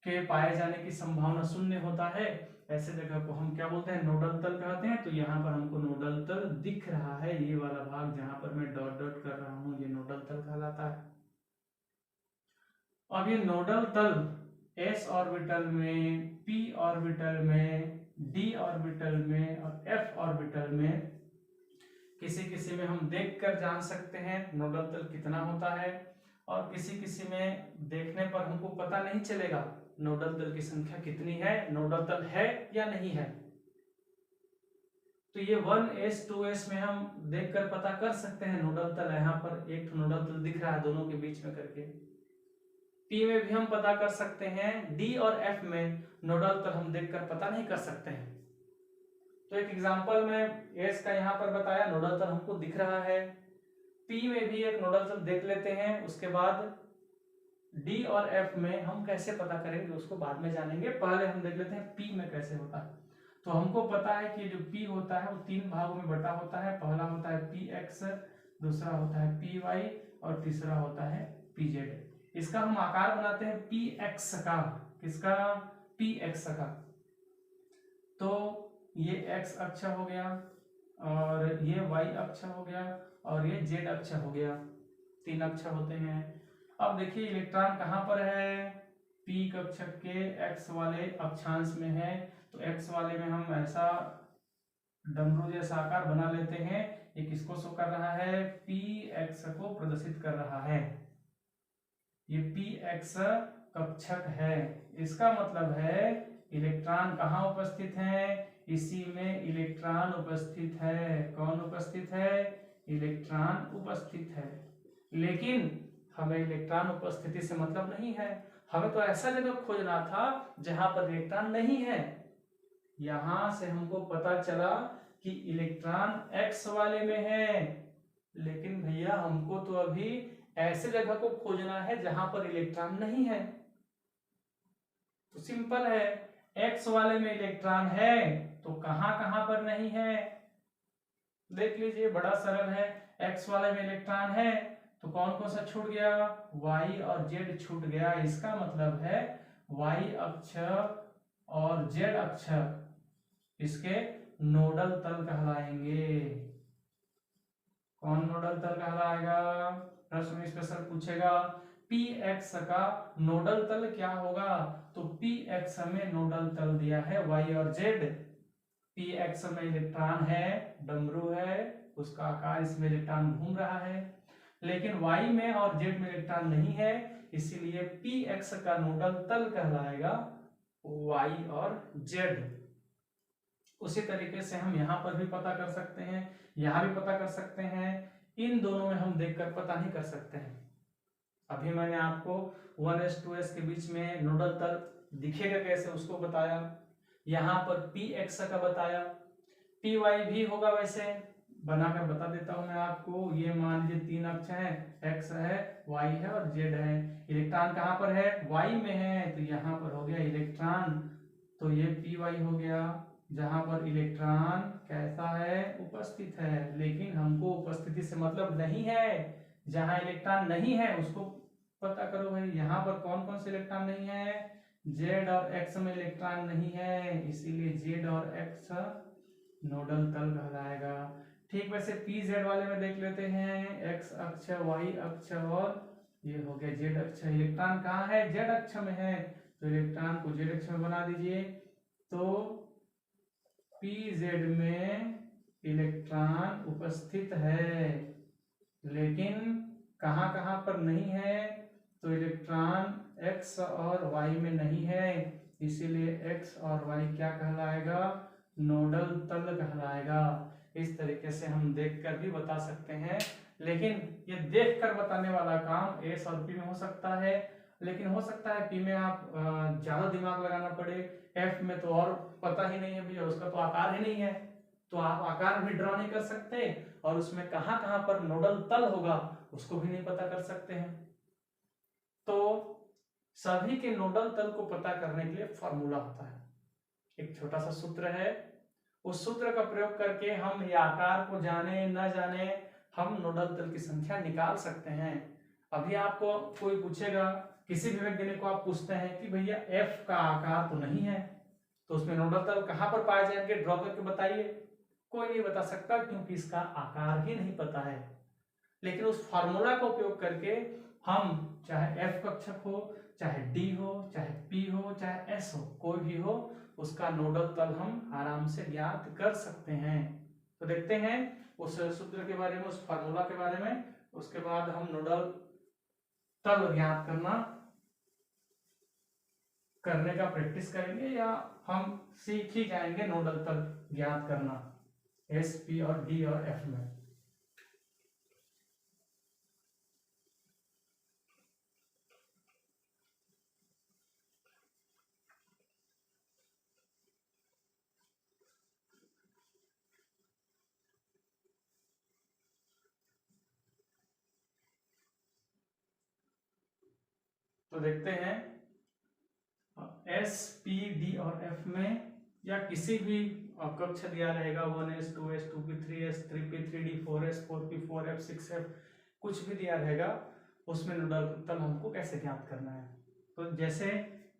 के पाए जाने की संभावना शून्य होता है, ऐसे जगह को हम क्या बोलते हैं? नोडल तल कहते हैं। तो यहाँ पर हमको नोडल तल दिख रहा है, ये वाला भाग जहां पर मैं डॉट डॉट कर रहा हूं, ये नोडल तल कहलाता है। अब ये नोडल तल s ऑर्बिटल में, p ऑर्बिटल में, d ऑर्बिटल में और f ऑर्बिटल में किसी किसी में हम देखकर जान सकते हैं नोडल तल कितना होता है, और किसी किसी में देखने पर हमको पता नहीं चलेगा नोडल तल की संख्या कितनी है, नोडल तल है या नहीं है। तो ये 1s 2s में हम देखकर पता कर सकते हैं नोडल तल। यहाँ पर एक नोडल तल दिख रहा है दोनों के बीच में करके। p में भी हम पता कर सकते हैं, d और f में नोडल तल हम देखकर पता नहीं कर सकते हैं। तो एक एग्जांपल में s का यहाँ पर बताया, नोडल तल हमको दिख रहा है। p में भी एक नोडल तल देख लेते हैं, उसके बाद d और f में हम कैसे पता करेंगे उसको बाद में जानेंगे। पहले हम देख लेते हैं p में कैसे होता है। तो हमको पता है कि जो p होता है वो 3 भागों में बटा होता है। पहला होता है px, दूसरा होता है py और तीसरा होता है pz। इसका हम आकार बनाते हैं px का। किसका? px का। तो ये x अक्ष हो गया और ये y अक्ष हो गया और ये z अक्ष हो गया, 3 अक्ष होते हैं। अब देखिए इलेक्ट्रॉन कहाँ पर है? p कक्षक के x वाले अक्षांश में है। तो x वाले में हम ऐसा डमरू जैसा आकार बना लेते हैं। ये किसको शो कर रहा है? px को प्रदर्शित कर रहा है। ये px कक्षक है। इसका मतलब है इलेक्ट्रॉन कहाँ उपस्थित है? इसी में इलेक्ट्रॉन उपस्थित है। कौन उपस्थित है? इलेक्ट्रॉन उपस्थित है। लेकिन हमें इलेक्ट्रॉन उपस्थिति से मतलब नहीं है, हमें तो ऐसा जगह खोजना था जहां पर इलेक्ट्रॉन नहीं है। यहां से हमको पता चला कि इलेक्ट्रॉन x वाले में है, लेकिन भैया हमको तो अभी ऐसे जगह को खोजना है जहां पर इलेक्ट्रॉन नहीं है। तो सिंपल है, x वाले में इलेक्ट्रॉन है तो कहां कहां पर नहीं है? देख लीजिए, बड़ा सरल है। x वाले में इलेक्ट्रॉन है तो कौन कौन सा छूट गया? y और z छूट गया। इसका मतलब है y अक्ष और z अक्ष इसके नोडल तल कहलाएंगे। कौन नोडल तल कहलाएगा? प्रश्न स्पेशल पूछेगा px का नोडल तल क्या होगा? तो px में नोडल तल दिया है y और z। px में इलेक्ट्रॉन है, डमरू है, उसका आकार, इसमें इलेक्ट्रॉन घूम रहा है। लेकिन y में और z में इलेक्ट्रॉन नहीं है, इसीलिए px का नोडल तल कहलाएगा y और z। उसी तरीके से हम यहाँ पर भी पता कर सकते हैं, यहाँ भी पता कर सकते हैं। इन दोनों में हम देखकर पता नहीं कर सकते हैं। अभी मैंने आपको 1s 2s के बीच में नोडल तल दिखेगा कैसे उसको बताया। यहाँ पर पी एक्स का बताया, पी वाई भी होगा, वैसे बनाकर बता देता हूं मैं आपको। ये मान लीजिए 3 अक्ष है, एक्स है, वाई है और जेड है। इलेक्ट्रॉन कहाँ पर है? वाई में है, तो यहाँ पर हो गया इलेक्ट्रॉन, तो ये पी वाई हो गया, जहां पर इलेक्ट्रॉन कैसा है? उपस्थित है। लेकिन हमको उपस्थिति से मतलब नहीं है, जहां इलेक्ट्रॉन नहीं है उसको पता करो भाई। यहाँ पर कौन कौन से इलेक्ट्रॉन नहीं है? जेड और एक्स में इलेक्ट्रॉन नहीं है, इसीलिए जेड और एक्स नोडल तल कहलाएगा। ठीक, वैसे पी जेड वाले में देख लेते हैं, एक्स अक्ष, वाई अक्ष और ये हो गया जेड अक्ष। इलेक्ट्रॉन कहाँ है? जेड अक्ष में है, तो इलेक्ट्रॉन को जेड अक्ष में बना दीजिए। तो पी जेड में इलेक्ट्रॉन उपस्थित है, लेकिन कहाँ कहाँ पर नहीं है? तो इलेक्ट्रॉन एक्स और वाई में नहीं है, इसीलिए एक्स और वाई क्या कहलाएगा? नोडल तल कहलाएगा। इस तरीके से हम देखकर भी बता सकते हैं, लेकिन ये देखकर बताने वाला काम एस और पी में हो सकता है, लेकिन हो सकता है पी में आप ज्यादा दिमाग लगाना पड़े, एफ में तो और पता ही नहीं है भैया, उसका तो आकार ही नहीं है, तो आप आकार भी ड्रॉ नहीं कर सकते और उसमें कहाँ कहाँ पर नोडल तल होगा उसको भी नहीं पता कर सकते हैं। तो सभी के नोडल तल को पता करने के लिए फॉर्मूला होता है, एक छोटा सा सूत्र है, उस सूत्र का प्रयोग करके हम ये आकार को जाने न जाने हम नोडल तल की संख्या निकाल सकते हैं। अभी आपको कोई पूछेगा, किसी भी वैज्ञानिक को आप पूछते हैं कि भैया एफ का आकार तो नहीं है, तो उसमें नोडल तल कहां पर पाए जाएंगे, ड्रॉ करके बताइए। कोई नहीं बता सकता, क्योंकि इसका आकार ही नहीं पता है। लेकिन उस फॉर्मूला का उपयोग करके हम चाहे एफ कक्षक हो, चाहे डी हो, चाहे पी हो, चाहे एस हो, कोई भी हो, उसका नोडल तल हम आराम से ज्ञात कर सकते हैं। तो देखते हैं उस सूत्र के बारे में, उस फॉर्मूला के बारे में, उसके बाद हम नोडल तल ज्ञात करने का प्रैक्टिस करेंगे, या हम सीख ही जाएंगे नोडल तल ज्ञात करना एस, पी और डी और एफ में। तो देखते हैं एस, पी, डी और एफ में, या किसी भी कक्ष दिया रहेगा 1s, 2s, 2p, 3s, 3p, 3d, 4s, 4p, 4f, 6f, कुछ भी दिया रहेगा, उसमें नोडल तल हमको कैसे ज्ञात करना है। तो जैसे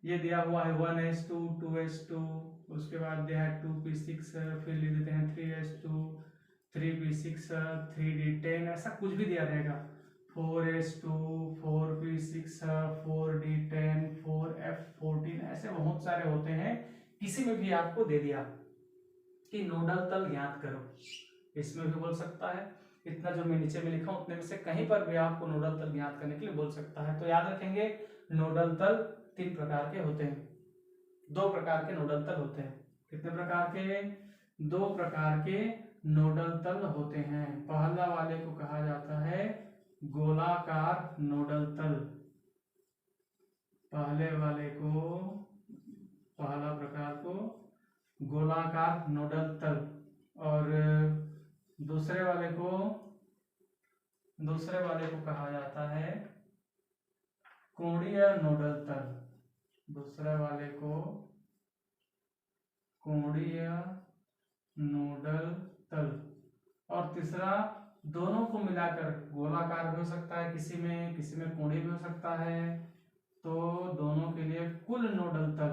ये दिया हुआ है 1s2, 2s2, उसके बाद दिया है 2p6, फिर लिख देते हैं 3s2, 3p6, 3d10, ऐसा कुछ भी दिया रहेगा, 4s2, 4p6, 4d10, 4f14, ऐसे बहुत सारे होते हैं। किसी में भी आपको दे दिया कि नोडल तल ज्ञात करो, इसमें भी बोल सकता है, इतना जो मैं नीचे में लिखा हूं उतने में से कहीं पर भी आपको नोडल तल ज्ञात करने के लिए बोल सकता है। तो याद रखेंगे नोडल तल 3 प्रकार के होते हैं, 2 प्रकार के नोडल तल होते हैं। कितने प्रकार के? 2 प्रकार के नोडल तल होते हैं। पहला वाले को कहा जाता है गोलाकार नोडल तल, पहला प्रकार को गोलाकार नोडल तल, और दूसरे वाले को कहा जाता है कोणीय नोडल तल। दूसरे वाले को कोणीय नोडल तल, और तीसरा दोनों को मिलाकर गोलाकार भी हो सकता है, किसी में कोणीय भी हो सकता है। तो दोनों के लिए कुल नोडल तल,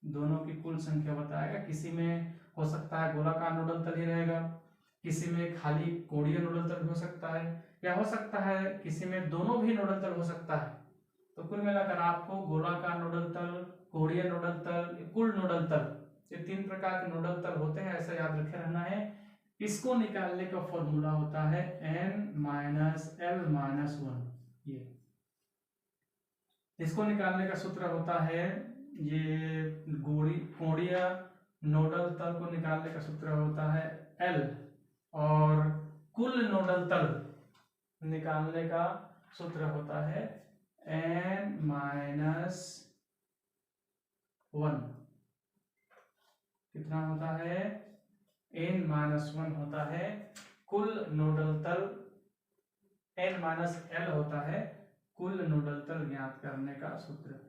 दोनों की कुल संख्या बताएगा। किसी में हो सकता है गोलाकार नोडल तल ही रहेगा, किसी में खाली कोणीय नोडल तल भी हो सकता है, या हो सकता है किसी में दोनों भी नोडल तल हो सकता है। तो कुल मिलाकर आपको गोलाकार नोडल तल, कोणीय नोडल तल, कुल नोडल तल, ये 3 प्रकार के नोडल तल होते हैं, ऐसा याद रखे रहना है। इसको निकालने का फॉर्मूला होता है n-l-1। ये इसको निकालने का सूत्र होता है, ये कोणीय नोडल तल को निकालने का सूत्र होता है L, और कुल नोडल तल निकालने का सूत्र होता है n-1। कितना होता है, n-1 होता है कुल नोडल तल, n-l होता है कुल नोडल तल ज्ञात करने का सूत्र।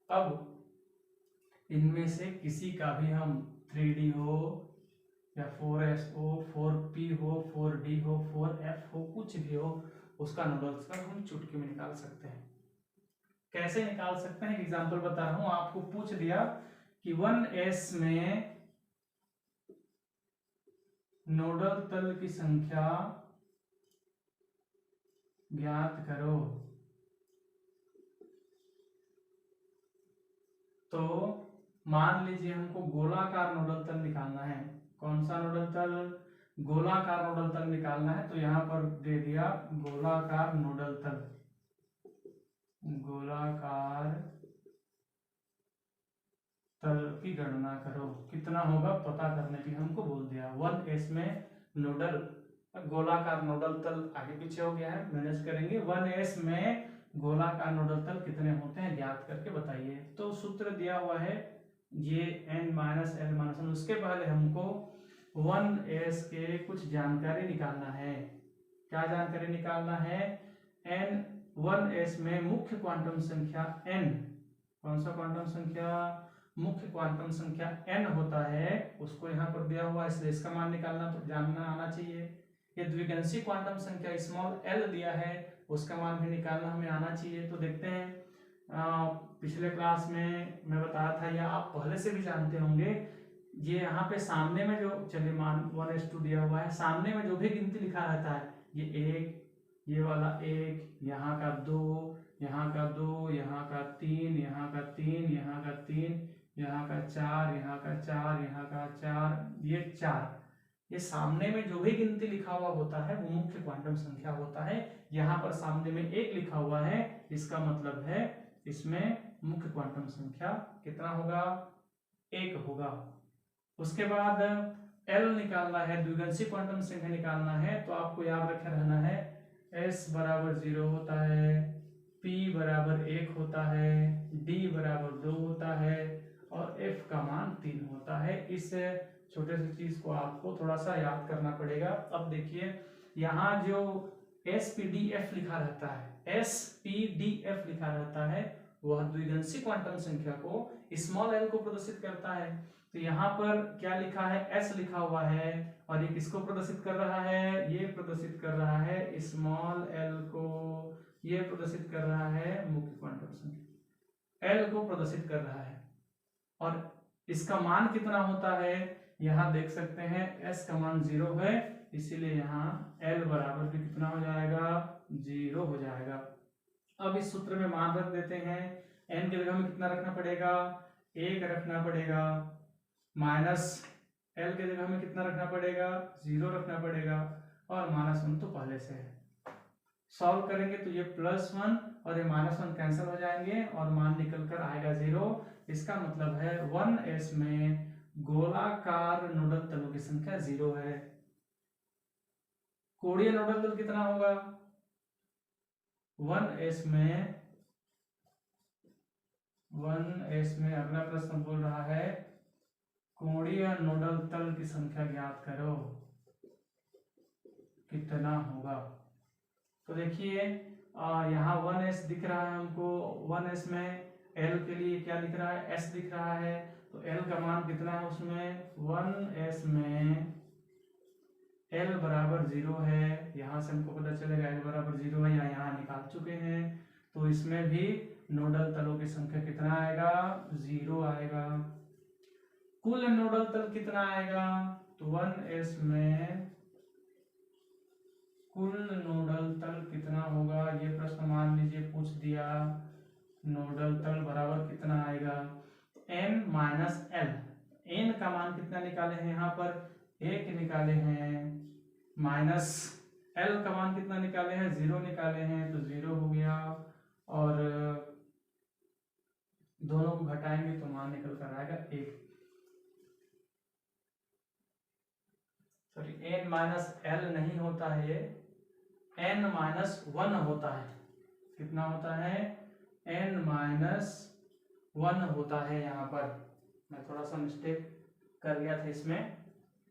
अब इनमें से किसी का भी हम 3D हो या 4S हो, 4P हो, 4D हो, 4F हो, कुछ भी हो, उसका नोडल तल हम चुटकी में निकाल सकते हैं। कैसे निकाल सकते हैं, एग्जांपल बता रहा हूं। आपको पूछ दिया कि 1S में नोडल तल की संख्या ज्ञात करो, तो मान लीजिए हमको गोलाकार नोडल तल निकालना है। कौन सा नोडल तल, गोलाकार नोडल तल निकालना है। तो यहां पर दे दिया गोलाकार नोडल तल, गोलाकार तल की गणना करो। कितना होगा पता करने के लिए हमको बोल दिया। 1S में नोडल, गोलाकार नोडल तल आगे पीछे हो गया है, मैनेज करेंगे। 1S में गोलाकार नोडल तल कितने होते हैं ज्ञात करके बताइए। तो सूत्र दिया हुआ है ये n-l-1। उसके पहले हमको 1S के कुछ जानकारी निकालना है। क्या जानकारी निकालना है, n1S में मुख्य क्वांटम संख्या n, कौन सा क्वांटम संख्या, मुख्य क्वांटम संख्या n होता है, उसको यहाँ पर दिया हुआ है, इसलिए इसका मान निकालना जानना आना चाहिए। ये द्विगंशी क्वांटम संख्या स्मॉल l दिया है, उसका मान भी निकालना हमें आना चाहिए। तो देखते हैं, पिछले क्लास में मैं बताया था या आप पहले से भी जानते होंगे, ये यहाँ पे सामने में जो, चलिए मान 1s2 दिया हुआ है, सामने में जो भी गिनती लिखा रहता है, ये 1, ये वाला 1, यहाँ का 2, यहाँ का 2, यहाँ का 3, यहाँ का 3, यहाँ का 3, यहाँ का 4, यहाँ का 4, यहाँ का 4, ये 4, ये सामने में जो भी गिनती लिखा हुआ होता है वो मुख्य क्वांटम संख्या होता है। यहाँ पर सामने में 1 लिखा हुआ है, इसका मतलब है इसमें मुख्य क्वांटम संख्या कितना होगा, 1 होगा। उसके बाद L निकालना है, द्विगंशी क्वांटम संख्या निकालना है। तो आपको याद रखे रहना है, S बराबर 0 होता है, P बराबर 1 होता है, D बराबर 2 होता है और F का मान 3 होता है। इस छोटे से चीज को आपको थोड़ा सा याद करना पड़ेगा। अब देखिए यहाँ जो SPDF लिखा रहता है, SPDF लिखा रहता है, वह द्विगंशी क्वांटम संख्या को स्मॉल l को प्रदर्शित करता है। तो यहाँ पर क्या लिखा है, S लिखा हुआ है, और ये किसको प्रदर्शित कर रहा है, ये प्रदर्शित कर रहा है स्मॉल l को, ये प्रदर्शित कर रहा है मुख्य क्वांटम संख्या l को प्रदर्शित कर रहा है। और इसका मान कितना होता है, यहाँ देख सकते हैं S का मान 0 है, इसीलिए यहाँ L बराबर भी कितना हो जाएगा, 0 हो जाएगा। अब इस सूत्र में मान रख देते हैं, n के जगह में कितना रखना पड़ेगा, 1 रखना पड़ेगा, माइनस L के जगह में कितना रखना पड़ेगा, 0 रखना पड़ेगा, और -1 तो पहले से है। सॉल्व करेंगे तो ये +1 और ये -1 कैंसिल हो जाएंगे और मान निकल कर आएगा 0। इसका मतलब है 1S में गोलाकार नोडल तलों की संख्या 0 है। कोणीय नोडल तल कितना होगा, 1S में अगला प्रश्न बोल रहा है कोणीय नोडल तल की संख्या ज्ञात करो, कितना होगा। तो देखिए यहाँ 1S दिख रहा है हमको, 1S में L के लिए क्या दिख रहा है, S दिख रहा है। तो L का मान कितना है उसमें, 1S में L बराबर 0 है, यहाँ से हमको पता चलेगा L बराबर 0 है, यहाँ निकाल चुके हैं। तो इसमें भी नोडल तलों की संख्या कितना आएगा, 0 आएगा। कुल नोडल तल कितना आएगा, तो 1S में कुल नोडल तल कितना होगा, ये प्रश्न मान लीजिए पूछ दिया। नोडल तल बराबर कितना आएगा, n-l, n का मान कितना निकाले हैं, यहाँ पर 1 निकाले हैं, माइनस l का मान कितना निकाले हैं, 0 निकाले हैं, तो 0 हो गया, और दोनों को घटाएंगे तो मान निकल कर आएगा 1। सॉरी, n-l नहीं होता है, ये n-1 होता है। कितना होता है, n-1 होता है। यहाँ पर मैं थोड़ा सा मिस्टेक कर लिया था इसमें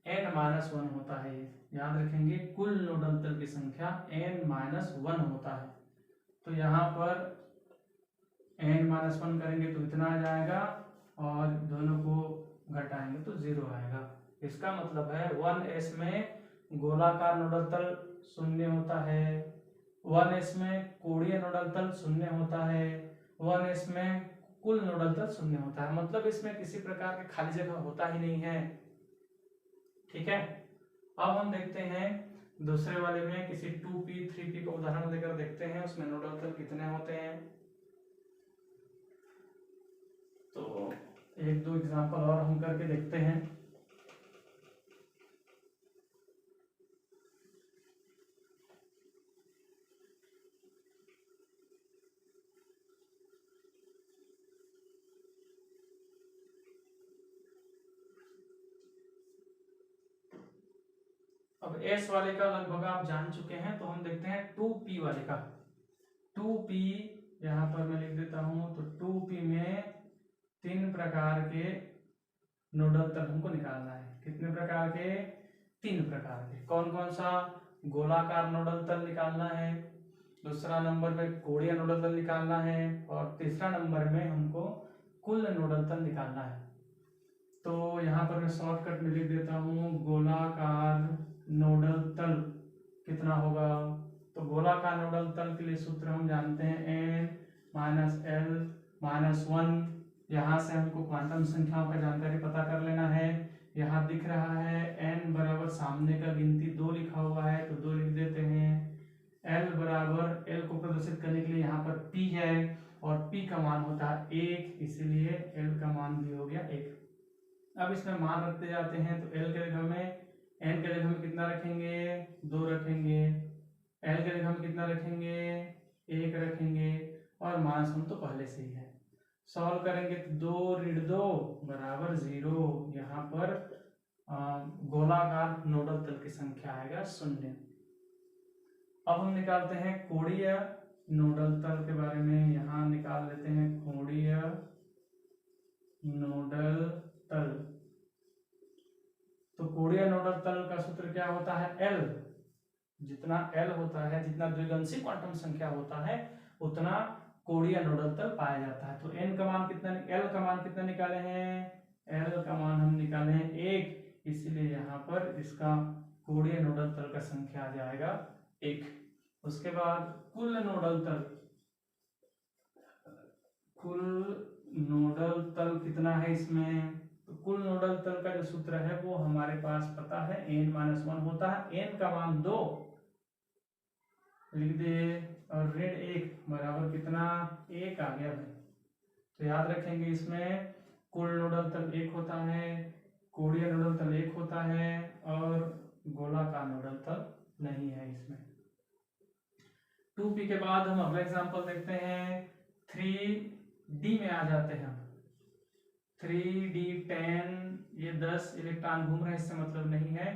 n-1 होता है। याद रखेंगे कुल नोडल तल की संख्या n-1 होता है। तो यहाँ पर n-1 करेंगे तो इतना आ जाएगा और दोनों को घटाएंगे तो 0 आएगा। इसका मतलब है 1s में गोलाकार नोडल तल शून्य होता है, 1s में कोणीय नोडल तल शून्य होता है, 1s में कुल नोडल तल शून्य होता है। मतलब इसमें किसी प्रकार की खाली जगह होता ही नहीं है। ठीक है, अब हम देखते हैं दूसरे वाले में किसी 2p 3p का उदाहरण लेकर देखते हैं उसमें नोडल तल कितने होते हैं। तो एक दो एग्जांपल और हम करके देखते हैं। अब एस वाले का लगभग आप जान चुके हैं, तो हम देखते हैं 2p वाले का। 2p यहाँ पर मैं लिख देता हूं। तो 2p में 3 प्रकार के नोडल तल हमको निकालना है। कितने प्रकार के? 3 प्रकार के। कौन कौन सा? गोलाकार नोडल तल निकालना है, दूसरा नंबर में कोणीय नोडल तल निकालना है, और तीसरा नंबर में हमको कुल नोडल तल निकालना है। तो यहाँ पर मैं शॉर्टकट में लिख देता हूँ गोलाकार नोडल तल कितना होगा। तो गोलाकार नोडल तल के लिए सूत्र हम जानते हैं n-l-1। यहाँ से हमको क्वांटम संख्याओं का जानकारी पता कर लेना है। यहाँ दिख रहा है n बराबर सामने का गिनती 2 लिखा हुआ है तो 2 लिख देते हैं। l बराबर l को प्रदर्शित करने के लिए यहाँ पर p है और p का मान होता है 1, इसीलिए l का मान भी हो गया 1। अब इसमें मान रखते जाते हैं। तो l के जगह में n के जगह में कितना रखेंगे? 2 रखेंगे। l के जगह में कितना रखेंगे? 1 रखेंगे और -1 तो पहले से ही है। सॉल्व करेंगे तो 2 ऋण 2 बराबर 0। यहाँ पर गोलाकार नोडल तल की संख्या आएगा 0। अब हम निकालते हैं कोणीय नोडल तल के बारे में। यहाँ निकाल लेते हैं कोणीय नोडल तल। तो कोणीय नोडल तल का सूत्र क्या होता है? L। जितना L होता है, जितना द्विगंशी क्वांटम संख्या होता है, उतना कोणीय नोडल तल पाया जाता है। तो n का मान कितना, L का मान कितना निकाले हैं? L का मान हम निकाले हैं 1, इसलिए यहाँ पर इसका कोणीय नोडल तल का संख्या आ जाएगा 1। उसके बाद कुल नोडल तल, कुल नोडल तल कितना है इसमें? तो कुल नोडल तल का जो सूत्र है वो हमारे पास पता है, n-1 होता है। n का मान 2 लिख दे और ऋण 1 बराबर कितना? 1 आ गया भाई। तो याद रखेंगे इसमें कुल नोडल तल 1 होता है, कोणीय नोडल तल 1 होता है और गोलाकार नोडल तल नहीं है इसमें। 2p के बाद हम अगला एग्जांपल देखते हैं। 3d में आ जाते हैं हम। 3d10, ये 10 इलेक्ट्रॉन घूम रहे हैं, इससे मतलब नहीं है।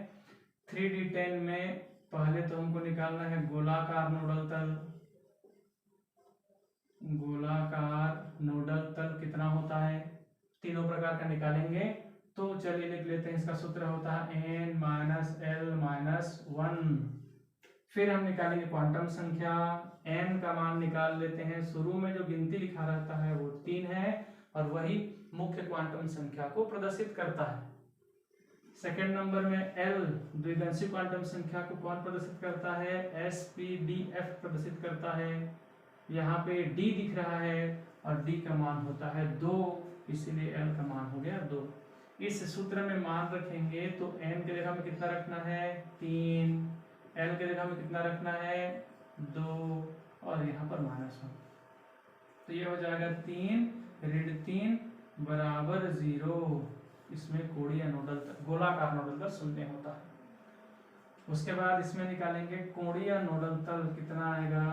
3d10 में पहले तो हमको निकालना है गोलाकार नोडल तल। गोलाकार नोडल तल कितना होता है? तीनों प्रकार का निकालेंगे। तो चलिए लिख लेते हैं। इसका सूत्र होता है n-l-1। फिर हम निकालेंगे क्वांटम संख्या। n का मान निकाल लेते हैं। शुरू में जो गिनती लिखा रहता है वो 3 है और वही मुख्य क्वांटम संख्या को प्रदर्शित करता है। सेकेंड नंबर में l द्विगंशी क्वांटम संख्या को कौन प्रदर्शित करता है? s-p-d-f प्रदर्शित करता है। यहाँ पे d दिख रहा है और d का मान होता है 2, इसीलिए l का मान हो गया 2। इस सूत्र में मान रखेंगे तो n के जगह में कितना रखना है? 3, l के जगह में कितना रखना है? 2 और यहाँ पर -1। तो ये हो जाएगा 3 ऋण 3 बराबर 0। इसमें कोणीय नोडल तल, गोलाकार नोडल तल 0 होता है। उसके बाद इसमें निकालेंगे कोणीय नोडल तल कितना आएगा?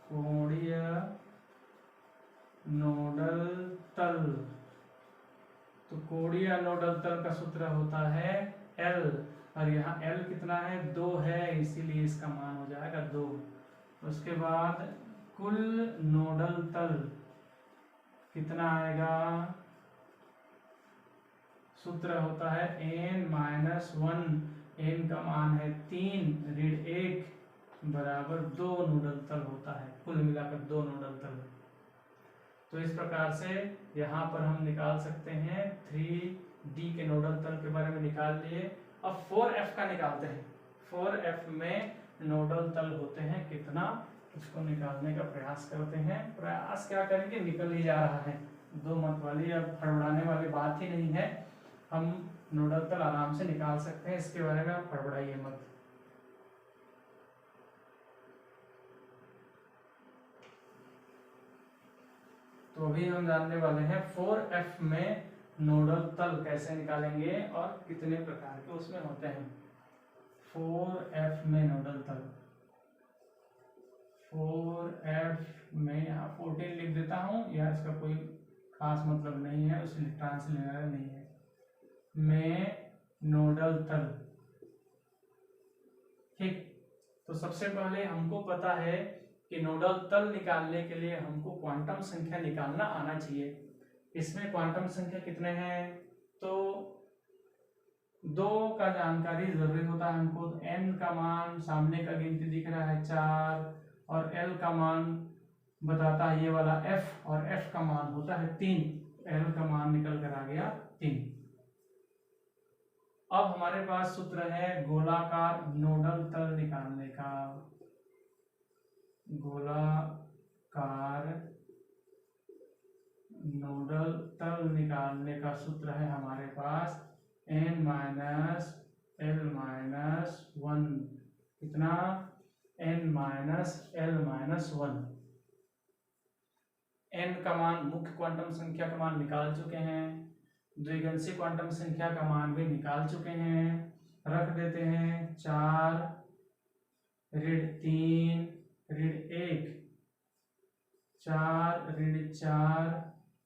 कोणीय नोडल तल। तो कोणीय नोडल तल का सूत्र होता है L और यहाँ L कितना है? 2 है, इसीलिए इसका मान हो जाएगा 2। उसके बाद कुल नोडल तल कितना आएगा? सूत्र होता है n-1, n का मान है 3 ऋण 1 बराबर 2 नोडल तल होता है, कुल मिलाकर 2 नोडल तल। तो इस प्रकार से यहाँ पर हम निकाल सकते हैं 3D के नोडल तल के बारे में निकाल लिए। अब 4F का निकालते हैं। 4F में नोडल तल होते हैं कितना, इसको निकालने का प्रयास करते हैं। प्रयास क्या करेंगे, निकल ही जा रहा है, दो मत वाली अब फड़फड़ाने वाली बात ही नहीं है। हम नोडल तल आराम से निकाल सकते हैं, इसके बारे में आप फड़फड़ाइए मत। तो अभी हम जानने वाले हैं 4F में नोडल तल कैसे निकालेंगे और कितने प्रकार के उसमें होते हैं। 4F में नोडल तल, 4F में यहाँ 14 लिख देता हूँ, या इसका कोई खास मतलब नहीं है, उसमें ट्रांसलेटर नहीं है। में नोडल तल, ठीक। तो सबसे पहले हमको पता है कि नोडल तल निकालने के लिए हमको क्वांटम संख्या निकालना आना चाहिए। इसमें क्वांटम संख्या कितने हैं, तो 2 का जानकारी जरूरी होता है हमको। n का मान सामने का गिनती दिख रहा है 4, और l का मान बताता है ये वाला f, और f का मान होता है 3। l का मान निकल कर आ गया 3। अब हमारे पास सूत्र है गोलाकार नोडल तल निकालने का। गोलाकार नोडल तल निकालने का सूत्र है हमारे पास n-l-1, कितना, n-l-1। n का मान मुख्य क्वांटम संख्या का मान निकाल चुके हैं, द्विगंशी क्वांटम संख्या का मान भी निकाल चुके हैं। रख देते हैं 4 ऋण 3 ऋण 1, 4 ऋण 4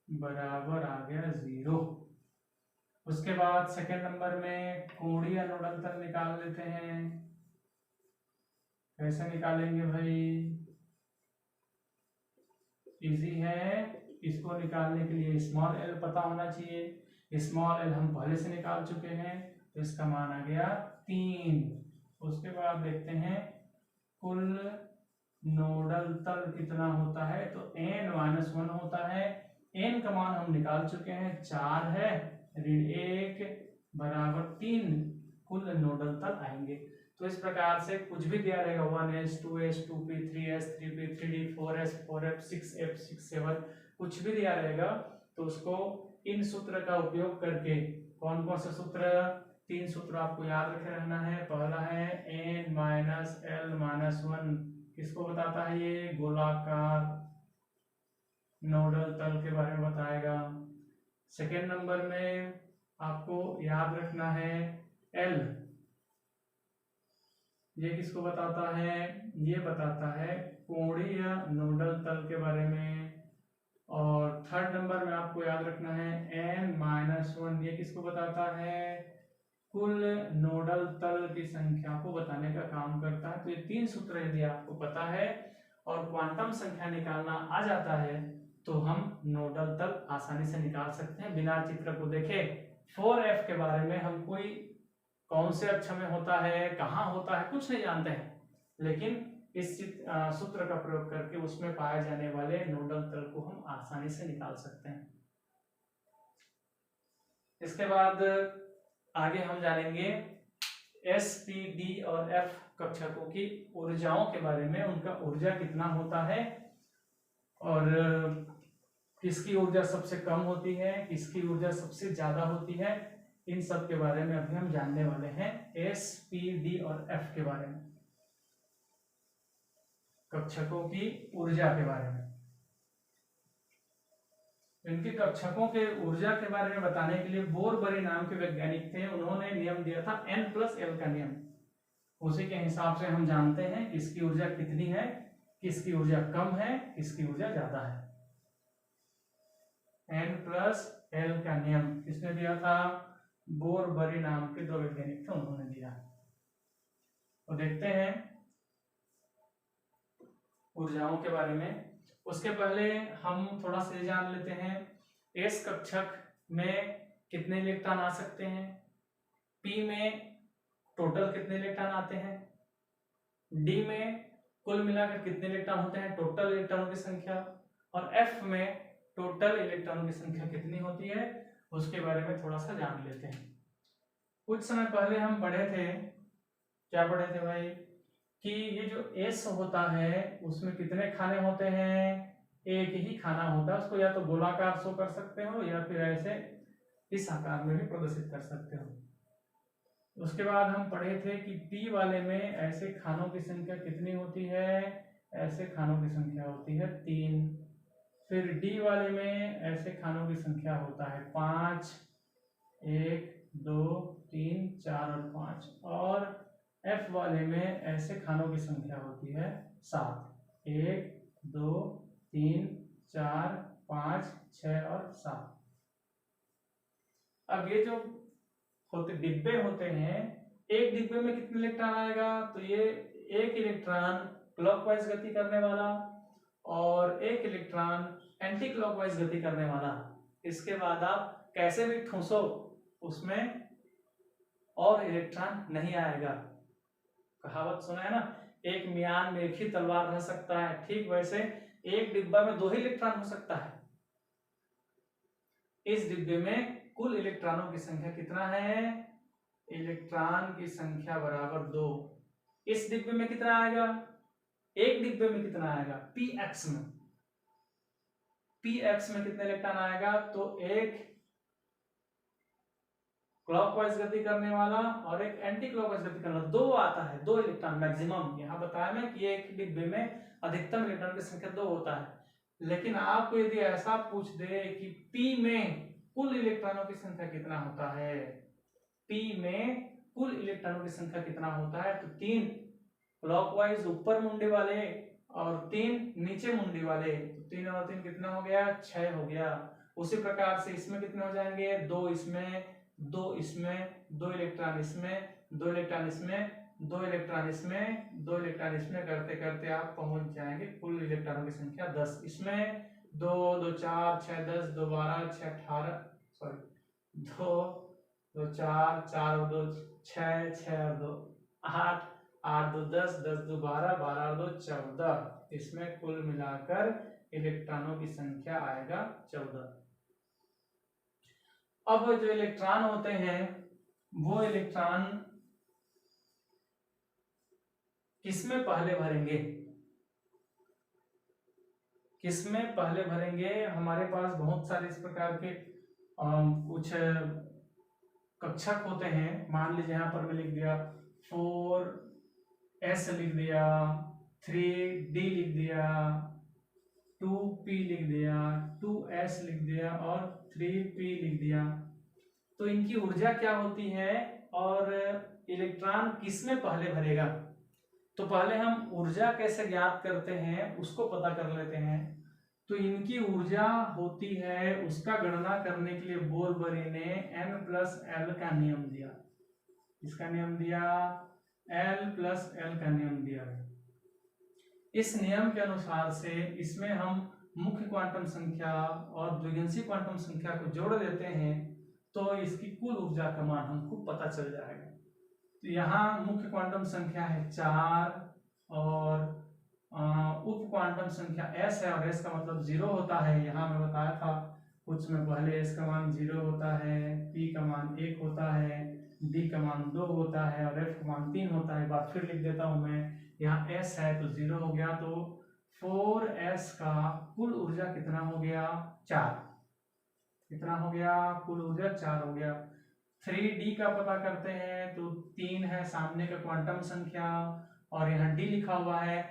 बराबर आ गया 0। उसके बाद सेकेंड नंबर में कोणीय नोडल तल निकाल लेते हैं। कैसे निकालेंगे भाई, इजी है। इसको निकालने के लिए स्मॉल l पता होना चाहिए। स्मॉल l हम पहले से निकाल चुके हैं, तो इसका मान आ गया 3। उसके बाद देखते हैं कुल नोडल तल कितना होता है, तो n-1 होता है। n का मान हम निकाल चुके हैं, 4 है ऋण 1 बराबर 3 कुल नोडल तल आएंगे। तो इस प्रकार से कुछ भी दिया रहेगा 1s 2s 2p 3s 3p 3d 4s 4f 6f 6 7 कुछ भी दिया रहेगा, तो उसको इन सूत्र का उपयोग करके, कौन कौन से सूत्र, 3 सूत्र आपको याद रखे रहना है। पहला है n-l-1, किसको बताता है, ये गोलाकार नोडल तल के बारे में बताएगा। सेकेंड नंबर में आपको याद रखना है l, ये किसको बताता है, ये बताता है कोणीय नोडल तल के बारे में। और थर्ड नंबर में आपको याद रखना है n-1, ये किसको बताता है, कुल नोडल तल की संख्या को बताने का काम करता है। तो ये 3 सूत्र यदि आपको पता है और क्वांटम संख्या निकालना आ जाता है, तो हम नोडल तल आसानी से निकाल सकते हैं बिना चित्र को देखे। 4F के बारे में हम कोई कौन से अक्षर में होता है, कहाँ होता है, कुछ नहीं जानते हैं, लेकिन इस सूत्र का प्रयोग करके उसमें पाए जाने वाले नोडल तल को हम आसानी से निकाल सकते हैं। इसके बाद आगे हम जानेंगे S, P, D और F कक्षकों की ऊर्जाओं के बारे में। उनका ऊर्जा कितना होता है और किसकी ऊर्जा सबसे कम होती है, किसकी ऊर्जा सबसे ज्यादा होती है, इन सब के बारे में अभी हम जानने वाले हैं। S, P, D और F के बारे में, कक्षकों की ऊर्जा के बारे में। इनके कक्षकों के ऊर्जा के बारे में बताने के लिए बोरबरी नाम के वैज्ञानिक थे, उन्होंने नियम दिया था n+l का नियम। उसी के हिसाब से हम जानते हैं किसकी ऊर्जा कितनी है, किसकी ऊर्जा कम है, किसकी ऊर्जा ज्यादा है। n+l का नियम किसने दिया था, बोरबरी नाम के 2 वैज्ञानिक थे, उन्होंने दिया। तो देखते हैं ऊर्जाओं के बारे में। उसके पहले हम थोड़ा सा जान लेते हैं एस कक्षक में कितने इलेक्ट्रॉन आ सकते हैं, पी में टोटल कितने इलेक्ट्रॉन आते हैं, डी में कुल मिलाकर कितने इलेक्ट्रॉन होते हैं, टोटल इलेक्ट्रॉनों की संख्या, और एफ में टोटल इलेक्ट्रॉनों की संख्या कितनी होती है, उसके बारे में थोड़ा सा जान लेते हैं। कुछ समय पहले हम पढ़े थे, क्या पढ़े थे भाई, कि ये जो एस होता है उसमें कितने खाने होते हैं, एक ही खाना होता है, उसको या तो गोलाकार शो कर सकते हो या फिर ऐसे इस आकार में भी प्रदर्शित कर सकते हो। उसके बाद हम पढ़े थे कि पी वाले में ऐसे खानों की संख्या कितनी होती है, ऐसे खानों की संख्या होती है 3। फिर डी वाले में ऐसे खानों की संख्या होता है 5, 1 2 3 4 और 5, और एफ वाले में ऐसे खानों की संख्या होती है 7, 1 2 3 4 5 6 और 7। अब ये जो होते डिब्बे होते हैं, एक डिब्बे में कितने इलेक्ट्रॉन आएगा, तो ये एक इलेक्ट्रॉन क्लॉकवाइज गति करने वाला और एक इलेक्ट्रॉन एंटी क्लॉकवाइज गति करने वाला। इसके बाद आप कैसे भी ठूसो उसमें और इलेक्ट्रॉन नहीं आएगा। कहावत सुना है ना, एक मियान में एक ही तलवार रह सकता है, ठीक वैसे एक डिब्बा में 2 ही इलेक्ट्रॉन हो सकता है। इस डिब्बे में कुल इलेक्ट्रॉनों की संख्या कितना है, इलेक्ट्रॉन की संख्या बराबर 2। इस डिब्बे में कितना आएगा, एक डिब्बे में कितना आएगा, px में, px में कितने इलेक्ट्रॉन आएगा, तो एक क्लॉकवाइज गति करने वाला और एक एंटी क्लॉकवाइज गति करने वाला, 2 आता है, 2 इलेक्ट्रॉन मैक्सिमम। यहाँ बताया मैं कि एक डिब्बे में अधिकतम इलेक्ट्रॉन की संख्या 2 होता है। लेकिन आपको यदि ऐसा पूछ दे कि P में कुल इलेक्ट्रॉनों की संख्या कितना होता है, P में कुल इलेक्ट्रॉनों की संख्या कितना होता है, तो 3 क्लॉकवाइज ऊपर मुंडे वाले और 3 नीचे मुंडे वाले, तो 3 और 3 कितना हो गया, 6 हो गया। उसी प्रकार से इसमें कितने हो जाएंगे, 2 इसमें, 2 इसमें, 2 इलेक्ट्रॉन इसमें, 2 इलेक्ट्रॉन इसमें, 2 इलेक्ट्रॉन इसमें, 2 इलेक्ट्रॉन इसमें, करते करते आप पहुंच जाएंगे कुल इलेक्ट्रॉनों की संख्या 10। इसमें 2 2 4 6 10 2 12 6 18, सॉरी 2 2 4 4 और 2 6 6 और 2 8 8 2 10 10 2 12 12 और 2 14। इसमें कुल मिलाकर इलेक्ट्रॉनों की संख्या आएगा 14। अब जो इलेक्ट्रॉन होते हैं वो इलेक्ट्रॉन किसमें पहले भरेंगे, किसमें पहले भरेंगे, हमारे पास बहुत सारे इस प्रकार के कुछ कक्षक होते हैं। मान लीजिए यहाँ पर मैं लिख दिया 4s लिख दिया, 3d लिख दिया, 2p लिख दिया, 2s लिख दिया और 3p लिख दिया। तो इनकी ऊर्जा क्या होती है और इलेक्ट्रॉन किसमें पहले भरेगा, तो पहले हम ऊर्जा कैसे ज्ञात करते हैं उसको पता कर लेते हैं। तो इनकी ऊर्जा होती है, उसका गणना करने के लिए बोरबरी ने n+l का नियम दिया। इसका नियम दिया, l+l का नियम दिया। इस नियम के अनुसार से इसमें हम मुख्य क्वांटम संख्या और द्विघांसी क्वांटम संख्या को जोड़ देते हैं तो इसकी कुल ऊर्जा का मान हमको पता चल जाएगा। तो यहाँ मुख्य क्वांटम संख्या है 4 और उप क्वांटम संख्या s है, और s का मतलब 0 होता है। यहाँ मैं बताया था कुछ में पहले, s का मान 0 होता है, p का मान 1 होता है, d का मान 2 होता है और f का मान 3 होता है। बात फिर लिख देता हूँ मैं, यहाँ s है तो 0 हो गया, तो 4s का कुल ऊर्जा कितना हो गया, 4। कितना हो गया, कुल ऊर्जा 4 हो गया। 3d का पता करते हैं तो 3 है सामने का क्वांटम संख्या और यहाँ d लिखा हुआ है,